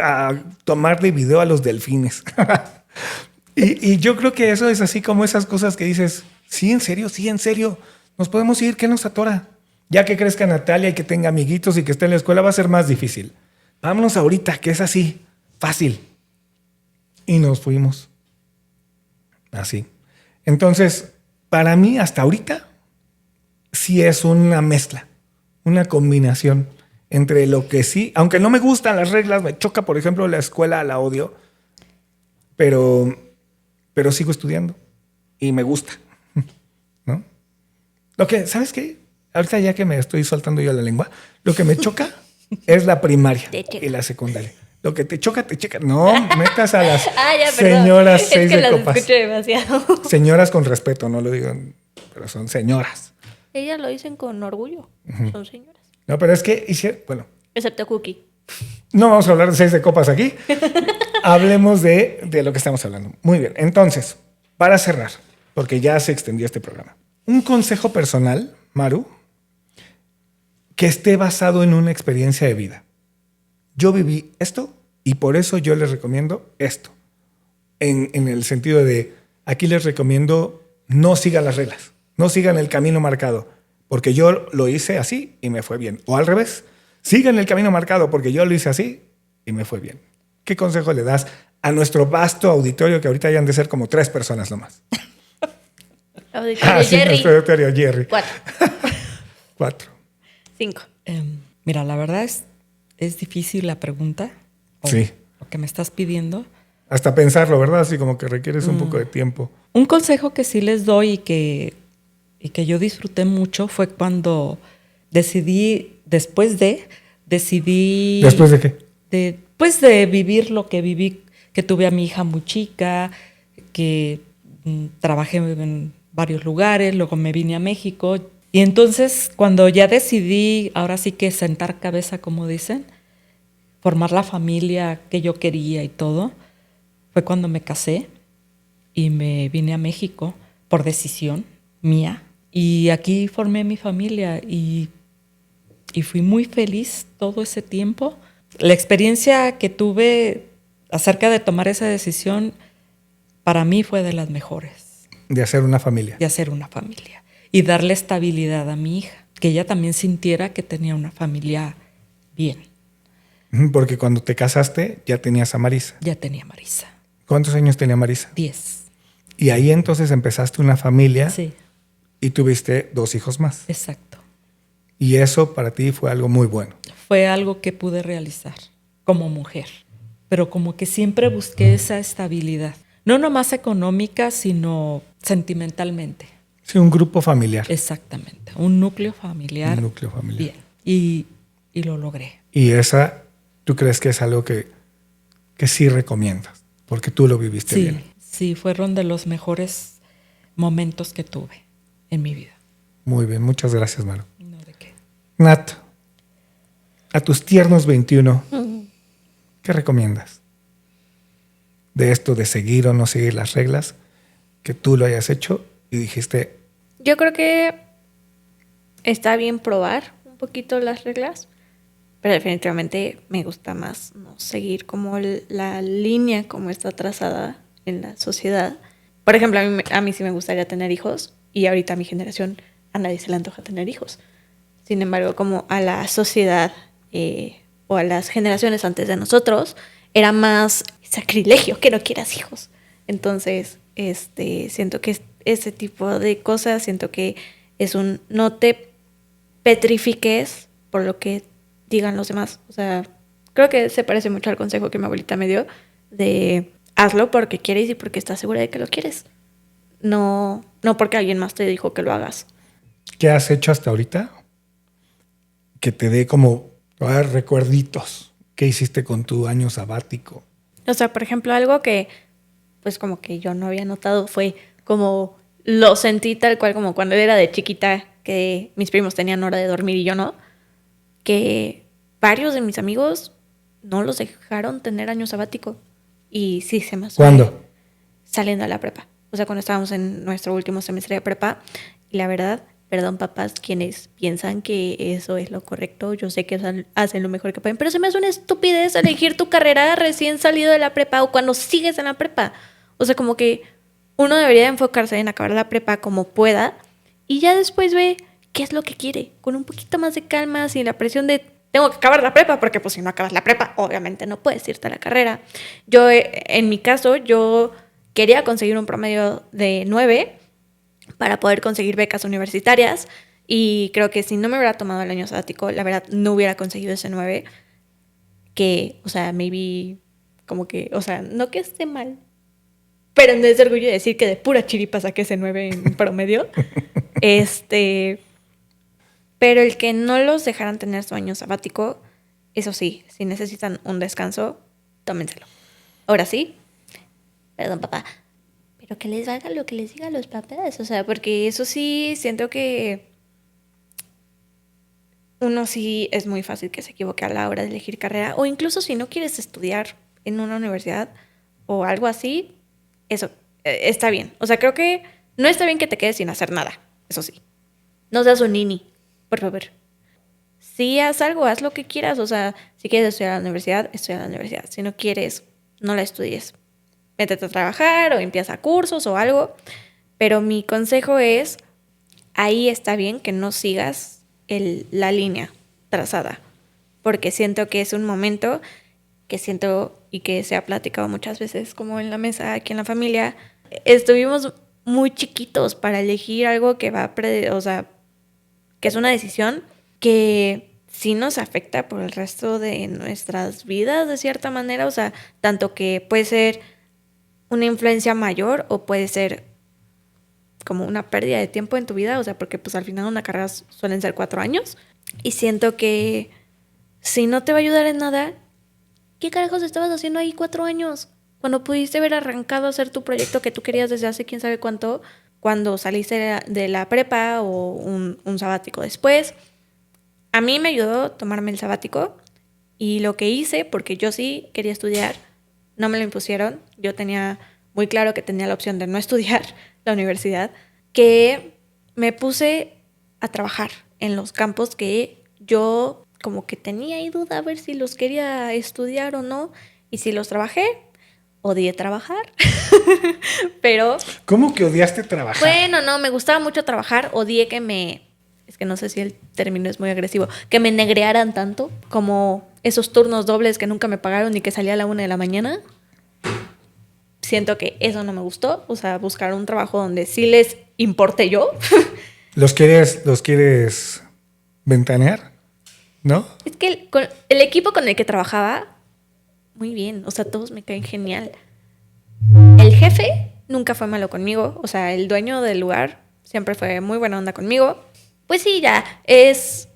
a tomarle video a los delfines. y yo creo que eso es así como esas cosas que dices, sí, en serio, nos podemos ir, ¿qué nos atora? Ya que crezca Natalia y que tenga amiguitos y que esté en la escuela va a ser más difícil. Vámonos ahorita, que es así, fácil. Y nos fuimos. Así. Entonces, para mí, hasta ahorita, sí es una mezcla, una combinación entre lo que sí, aunque no me gustan las reglas, me choca, por ejemplo, la escuela, la odio, pero sigo estudiando y me gusta, ¿no? Lo que, ¿sabes qué? Ahorita ya que me estoy soltando yo la lengua, lo que me choca es la primaria y la secundaria. Lo que te choca, te checa. No, metas a las Ya, perdón. señoras Es 6 que de las copas. escucho demasiado. Señoras con respeto, no lo digo, pero son señoras. Ellas lo dicen con orgullo. Son señoras. No, pero es que bueno, Excepto Cookie. no vamos a hablar de 6 de copas aquí. Hablemos de lo que estamos hablando. Muy bien, entonces, para cerrar, porque ya se extendió este programa. Un consejo personal, Maru, que esté basado en una experiencia de vida. Yo viví esto y por eso yo les recomiendo esto. En el sentido de, aquí les recomiendo no sigan las reglas, no sigan el camino marcado, porque yo lo hice así y me fue bien. O al revés, sigan el camino marcado porque yo lo hice así y me fue bien. ¿Qué consejo le das a nuestro vasto auditorio, que ahorita hayan de ser como 3 personas nomás? Auditorio Sí, Jerry. nuestro auditorio Jerry. 4. 4. 5. Mira, la verdad es difícil la pregunta. Sí. Lo que me estás pidiendo. Hasta pensarlo, ¿verdad? Así como que requieres un poco de tiempo. Un consejo que sí les doy y que yo disfruté mucho fue cuando decidí. ¿Después de qué? Pues de vivir lo que viví, que tuve a mi hija muy chica, que trabajé en varios lugares, luego me vine a México. Y entonces cuando ya decidí, ahora sí que sentar cabeza, como dicen, formar la familia que yo quería y todo, fue cuando me casé y me vine a México por decisión mía. Y aquí formé mi familia y fui muy feliz todo ese tiempo. La experiencia que tuve acerca de tomar esa decisión para mí fue de las mejores. De hacer una familia. De hacer una familia. Y darle estabilidad a mi hija. Que ella también sintiera que tenía una familia bien. Porque cuando te casaste ya tenías a Marisa. Ya tenía Marisa. ¿Cuántos años tenía Marisa? 10. Y ahí entonces empezaste una familia. Sí. Y tuviste 2 hijos más. Exacto. Y eso para ti fue algo muy bueno. Fue algo que pude realizar como mujer. Pero como que siempre busqué esa estabilidad. No nomás económica, sino sentimentalmente. Sí, un grupo familiar. Exactamente. Un núcleo familiar. Un núcleo familiar. Bien. Y lo logré. Y esa, ¿tú crees que es algo que sí recomiendas? Porque tú lo viviste bien. Sí, fueron de los mejores momentos que tuve en mi vida. Muy bien, muchas gracias, Maru. No, ¿de qué? Nat, a tus tiernos 21, ¿qué recomiendas? De esto de seguir o no seguir las reglas, que tú lo hayas hecho y dijiste... Yo creo que está bien probar un poquito las reglas, pero definitivamente me gusta más no seguir como la línea como está trazada en la sociedad. Por ejemplo, a mí sí me gustaría tener hijos y ahorita a mi generación a nadie se le antoja tener hijos. Sin embargo, como a la sociedad o a las generaciones antes de nosotros, era más sacrilegio que no quieras hijos. Entonces, siento que ese tipo de cosas, siento que es no te petrifiques por lo que digan los demás. O sea, creo que se parece mucho al consejo que mi abuelita me dio de hazlo porque quieres y porque estás segura de que lo quieres. No porque alguien más te dijo que lo hagas. ¿Qué has hecho hasta ahorita? Que te dé como recuerditos. ¿Qué hiciste con tu año sabático? O sea, por ejemplo, algo que pues como que yo no había notado fue como lo sentí tal cual como cuando era de chiquita, que mis primos tenían hora de dormir y yo no, que varios de mis amigos no los dejaron tener año sabático. Y sí se me asustó. ¿Cuándo? Saliendo a la prepa. O sea, cuando estábamos en nuestro último semestre de prepa. Y la verdad, perdón papás, quienes piensan que eso es lo correcto, yo sé que hacen lo mejor que pueden, pero se me hace una estupidez elegir tu carrera recién salido de la prepa o cuando sigues en la prepa. O sea, como que uno debería enfocarse en acabar la prepa como pueda y ya después ve qué es lo que quiere, con un poquito más de calma, sin la presión de tengo que acabar la prepa, porque pues si no acabas la prepa, obviamente no puedes irte a la carrera. Yo, en mi caso, yo quería conseguir un promedio de 9 para poder conseguir becas universitarias y creo que si no me hubiera tomado el año sabático, la verdad no hubiera conseguido ese 9 que, o sea, maybe como que, o sea, no que esté mal, pero no es de orgullo decir que de pura chiripa saqué ese 9 en promedio. Pero el que no los dejaran tener su año sabático, eso sí, si necesitan un descanso, tómenselo. Ahora sí, perdón papá, pero que les valga lo que les digan los papás, o sea, porque eso sí, siento que uno sí es muy fácil que se equivoque a la hora de elegir carrera, o incluso si no quieres estudiar en una universidad o algo así, eso está bien. O sea, creo que no está bien que te quedes sin hacer nada, eso sí. No seas un nini, por favor. Si haz algo, haz lo que quieras, o sea, si quieres estudiar a la universidad, estudia a la universidad. Si no quieres, no la estudies. Métete a trabajar o empieza cursos o algo, pero mi consejo es, ahí está bien que no sigas la línea trazada, porque siento que es un momento que siento y que se ha platicado muchas veces como en la mesa, aquí en la familia, estuvimos muy chiquitos para elegir algo que va o sea, que es una decisión que sí nos afecta por el resto de nuestras vidas de cierta manera, o sea, tanto que puede ser una influencia mayor o puede ser como una pérdida de tiempo en tu vida, o sea, porque pues al final una carrera suelen ser 4 años y siento que si no te va a ayudar en nada, ¿qué carajos estabas haciendo ahí 4 años? Cuando pudiste haber arrancado a hacer tu proyecto que tú querías desde hace quién sabe cuánto, cuando saliste de la prepa o un sabático después. A mí me ayudó tomarme el sabático y lo que hice, porque yo sí quería estudiar, no me lo impusieron, yo tenía muy claro que tenía la opción de no estudiar la universidad, que me puse a trabajar en los campos que yo como que tenía ahí duda a ver si los quería estudiar o no, y si los trabajé, odié trabajar, pero... ¿Cómo que odiaste trabajar? Bueno, no, me gustaba mucho trabajar, odié que es que no sé si el término es muy agresivo, que me negrearan tanto, como esos turnos dobles que nunca me pagaron y que salía a la 1 de la mañana. Siento que eso no me gustó, o sea, buscar un trabajo donde sí les importe yo. ¿Los quieres ventanear? ¿No? Es que el equipo con el que trabajaba, muy bien, o sea, todos me caen genial. El jefe nunca fue malo conmigo, o sea, el dueño del lugar siempre fue muy buena onda conmigo. Pues sí, ya, es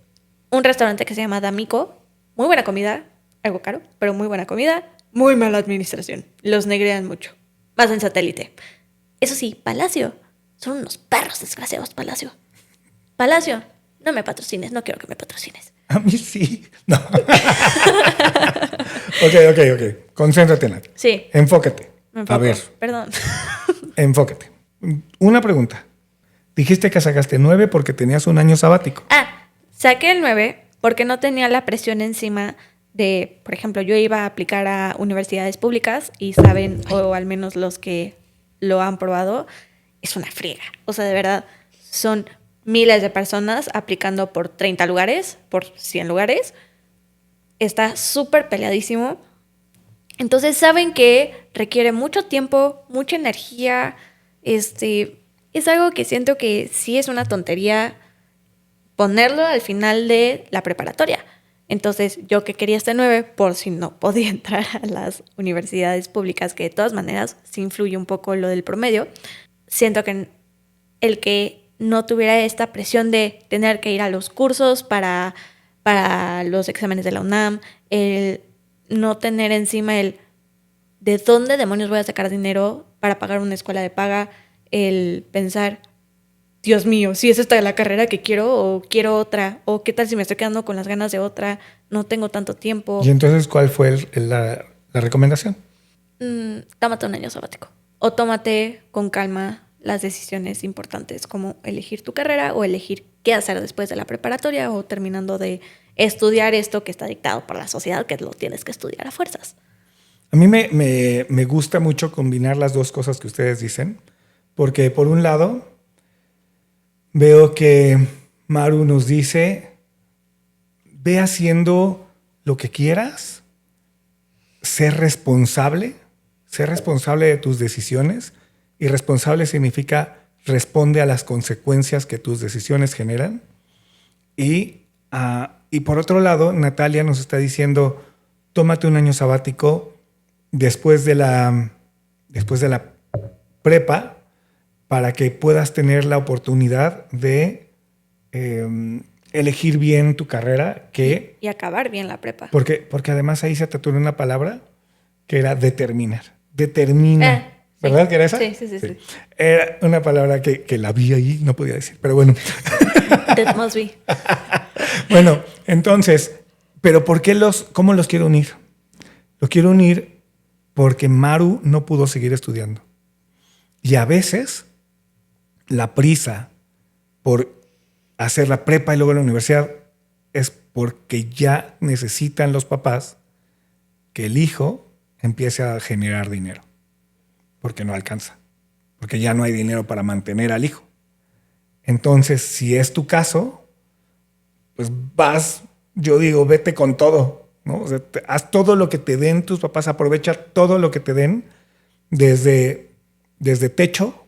un restaurante que se llama D'Amico, muy buena comida, algo caro, pero muy buena comida, muy mala administración, los negrean mucho, más en Satélite. Eso sí, Palacio, son unos perros desgraciados, Palacio. Palacio, no me patrocines, no quiero que me patrocines. A mí sí. No. Ok. Concéntrate, Nat. Sí. Enfócate. Me enfoco. A ver, Perdón. enfócate. Una pregunta. Dijiste que sacaste 9 porque tenías un año sabático. Saqué el 9 porque no tenía la presión encima de, por ejemplo, yo iba a aplicar a universidades públicas y saben, o al menos los que lo han probado, es una friega. O sea, de verdad, son miles de personas aplicando por 30 lugares, por 100 lugares. Está súper peleadísimo. Entonces saben que requiere mucho tiempo, mucha energía. Es algo que siento que sí es una tontería ponerlo al final de la preparatoria. Entonces, yo que quería este 9, por si no podía entrar a las universidades públicas, que de todas maneras sí influye un poco lo del promedio, siento que el que no tuviera esta presión de tener que ir a los cursos para los exámenes de la UNAM, el no tener encima el de dónde demonios voy a sacar dinero para pagar una escuela de paga, el pensar, Dios mío, si es esta la carrera que quiero o quiero otra, o qué tal si me estoy quedando con las ganas de otra, no tengo tanto tiempo. ¿Y entonces cuál fue la recomendación? Tómate un año sabático o tómate con calma las decisiones importantes como elegir tu carrera o elegir qué hacer después de la preparatoria o terminando de estudiar esto que está dictado por la sociedad, que lo tienes que estudiar a fuerzas. A mí me gusta mucho combinar las dos cosas que ustedes dicen, porque por un lado veo que Maru nos dice, ve haciendo lo que quieras, ser responsable de tus decisiones, y responsable significa responde a las consecuencias que tus decisiones generan. Y por otro lado, Natalia nos está diciendo, tómate un año sabático después de la prepa para que puedas tener la oportunidad de elegir bien tu carrera. Y acabar bien la prepa. Porque además ahí se te atura una palabra que era determinar. Determina. Sí. ¿Verdad que era esa? Sí. Era una palabra que la vi ahí, no podía decir, pero bueno. That must be. Bueno, entonces, ¿pero cómo los quiero unir? Los quiero unir porque Maru no pudo seguir estudiando. Y a veces la prisa por hacer la prepa y luego la universidad es porque ya necesitan los papás que el hijo empiece a generar dinero. Porque no alcanza. Porque ya no hay dinero para mantener al hijo. Entonces, si es tu caso, pues yo digo, vete con todo, ¿no? O sea, haz todo lo que te den tus papás, aprovecha todo lo que te den, desde techo,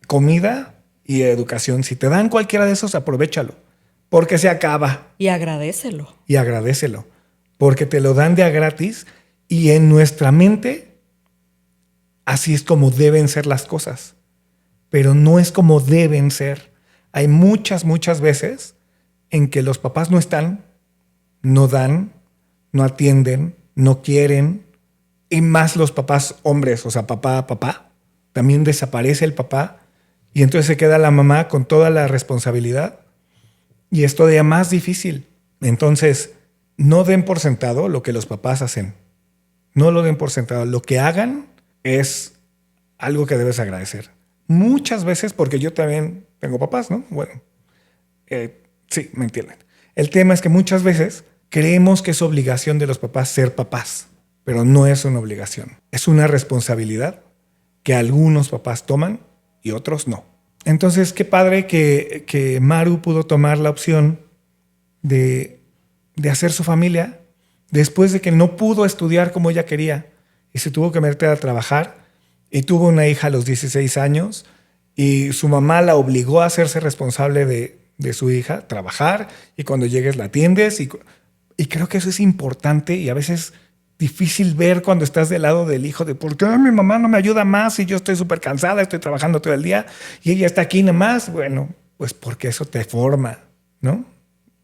comida y educación. Si te dan cualquiera de esos, aprovéchalo, porque se acaba. Y agradécelo. Y agradécelo, porque te lo dan de a gratis y en nuestra mente así es como deben ser las cosas, pero no es como deben ser. Hay muchas veces en que los papás no están, no dan, no atienden, no quieren, y más los papás hombres, o sea, papá, también desaparece el papá y entonces se queda la mamá con toda la responsabilidad y es todavía más difícil. Entonces, no den por sentado lo que los papás hacen. No lo den por sentado. Lo que hagan es algo que debes agradecer. Muchas veces, porque yo también tengo papás, ¿no? Bueno, sí, me entienden. El tema es que muchas veces creemos que es obligación de los papás ser papás, pero no es una obligación. Es una responsabilidad que algunos papás toman y otros no. Entonces, qué padre que Maru pudo tomar la opción de hacer su familia después de que no pudo estudiar como ella quería y se tuvo que meter a trabajar y tuvo una hija a los 16 años y su mamá la obligó a hacerse responsable de su hija, trabajar y cuando llegues la atiendes y creo que eso es importante y a veces difícil ver cuando estás del lado del hijo de ¿por qué mi mamá no me ayuda más y yo estoy súper cansada, estoy trabajando todo el día y ella está aquí nomás? Bueno, pues porque eso te forma, ¿no?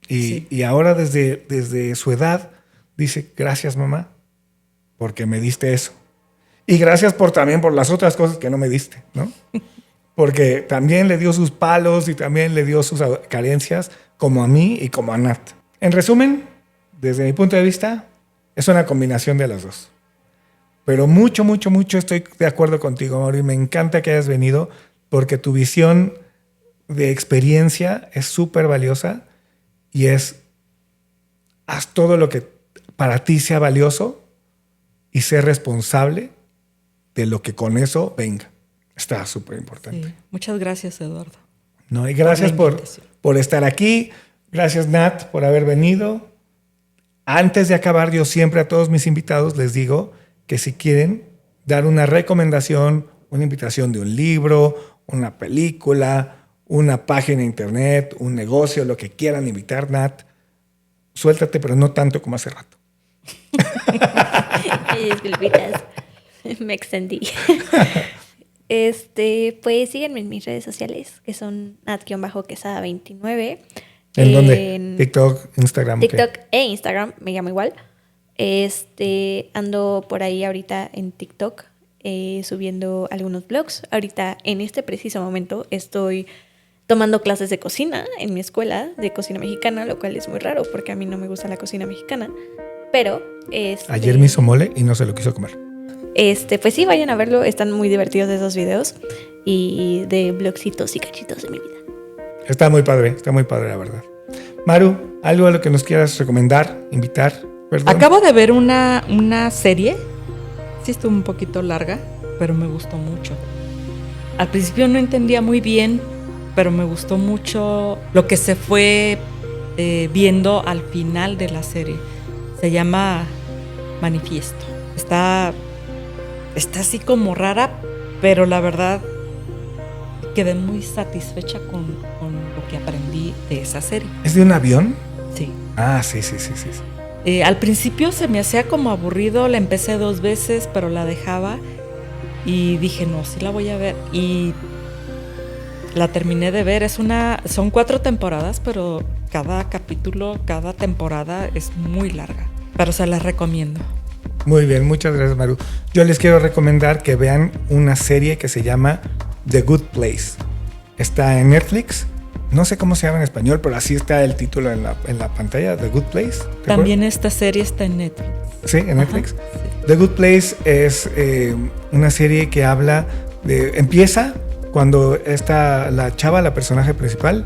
Y ahora desde su edad dice, gracias mamá, porque me diste eso. Y gracias también por las otras cosas que no me diste, ¿no? Porque también le dio sus palos y también le dio sus carencias, como a mí y como a Nat. En resumen, desde mi punto de vista, es una combinación de las dos. Pero mucho estoy de acuerdo contigo, Mauro, y me encanta que hayas venido porque tu visión de experiencia es súper valiosa y haz todo lo que para ti sea valioso y ser responsable de lo que con eso venga. Está súper importante. Sí. Muchas gracias, Eduardo. No, y gracias por estar aquí. Gracias, Nat, por haber venido. Antes de acabar, yo siempre a todos mis invitados les digo que si quieren dar una recomendación, una invitación de un libro, una película, una página de internet, un negocio, lo que quieran invitar, Nat, suéltate, pero no tanto como hace rato. Disculpitas, me extendí. Pues síguenme en mis redes sociales, que son nat-quesada29. ¿En dónde? TikTok, Instagram. TikTok e Instagram, me llamo igual. Ando por ahí ahorita en TikTok subiendo algunos vlogs. Ahorita, en este preciso momento, estoy tomando clases de cocina en mi escuela de cocina mexicana, lo cual es muy raro porque a mí no me gusta la cocina mexicana. Pero ayer me hizo mole y no se lo quiso comer. Pues sí, vayan a verlo, están muy divertidos esos videos y de vlogcitos y cachitos de mi vida. Está muy padre la verdad. Maru, ¿algo a lo que nos quieras recomendar, invitar? Perdón. Acabo de ver una serie, sí estuvo un poquito larga, pero me gustó mucho. Al principio no entendía muy bien, pero me gustó mucho lo que se fue viendo al final de la serie. Se llama Manifiesto. Está así como rara, pero la verdad quedé muy satisfecha con lo que aprendí de esa serie. ¿Es de un avión? Sí. Ah, sí. Al principio se me hacía como aburrido, la empecé 2 veces, pero la dejaba y dije, no, sí la voy a ver. Y la terminé de ver. Son 4 temporadas, pero cada capítulo, cada temporada es muy larga. Pero se las recomiendo. Muy bien, muchas gracias, Maru. Yo les quiero recomendar que vean una serie que se llama The Good Place. Está en Netflix. No sé cómo se llama en español, pero así está el título en la pantalla, The Good Place. También esta serie está en Netflix. Sí, en Netflix. Ajá, sí. The Good Place es una serie que habla de... Empieza cuando la chava, la personaje principal,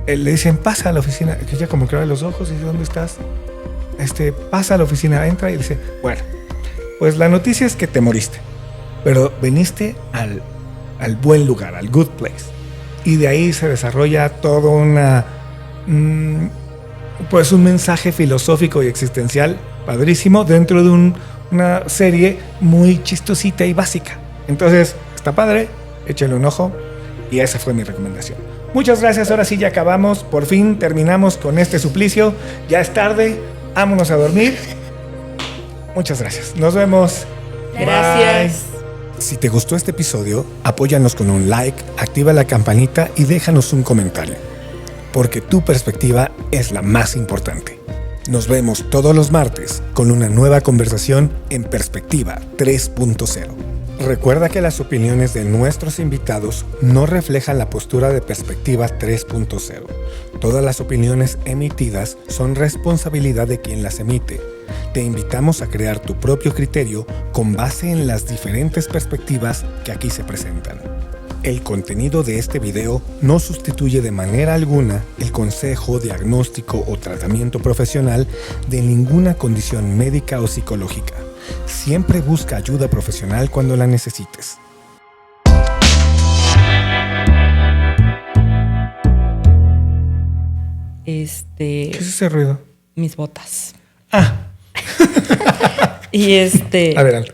le dicen, pasa a la oficina. Que ella como que abre los ojos y dice, ¿dónde estás? Pasa a la oficina, entra y dice, bueno, pues la noticia es que te moriste, pero viniste al buen lugar, al good place. Y de ahí se desarrolla todo pues un mensaje filosófico y existencial padrísimo dentro de una serie muy chistosita y básica. Entonces, está padre, échenle un ojo y esa fue mi recomendación. Muchas gracias, ahora sí ya acabamos, por fin terminamos con este suplicio, ya es tarde, vámonos a dormir. Muchas gracias, nos vemos. Gracias. Bye. Si te gustó este episodio, apóyanos con un like, activa la campanita y déjanos un comentario, porque tu perspectiva es la más importante. Nos vemos todos los martes con una nueva conversación en Perspectiva 3.0. Recuerda que las opiniones de nuestros invitados no reflejan la postura de Perspectiva 3.0. Todas las opiniones emitidas son responsabilidad de quien las emite. Te invitamos a crear tu propio criterio con base en las diferentes perspectivas que aquí se presentan. El contenido de este video no sustituye de manera alguna el consejo, diagnóstico o tratamiento profesional de ninguna condición médica o psicológica. Siempre busca ayuda profesional cuando la necesites. ¿Qué es ese ruido? Mis botas. Ah. Y Adelante.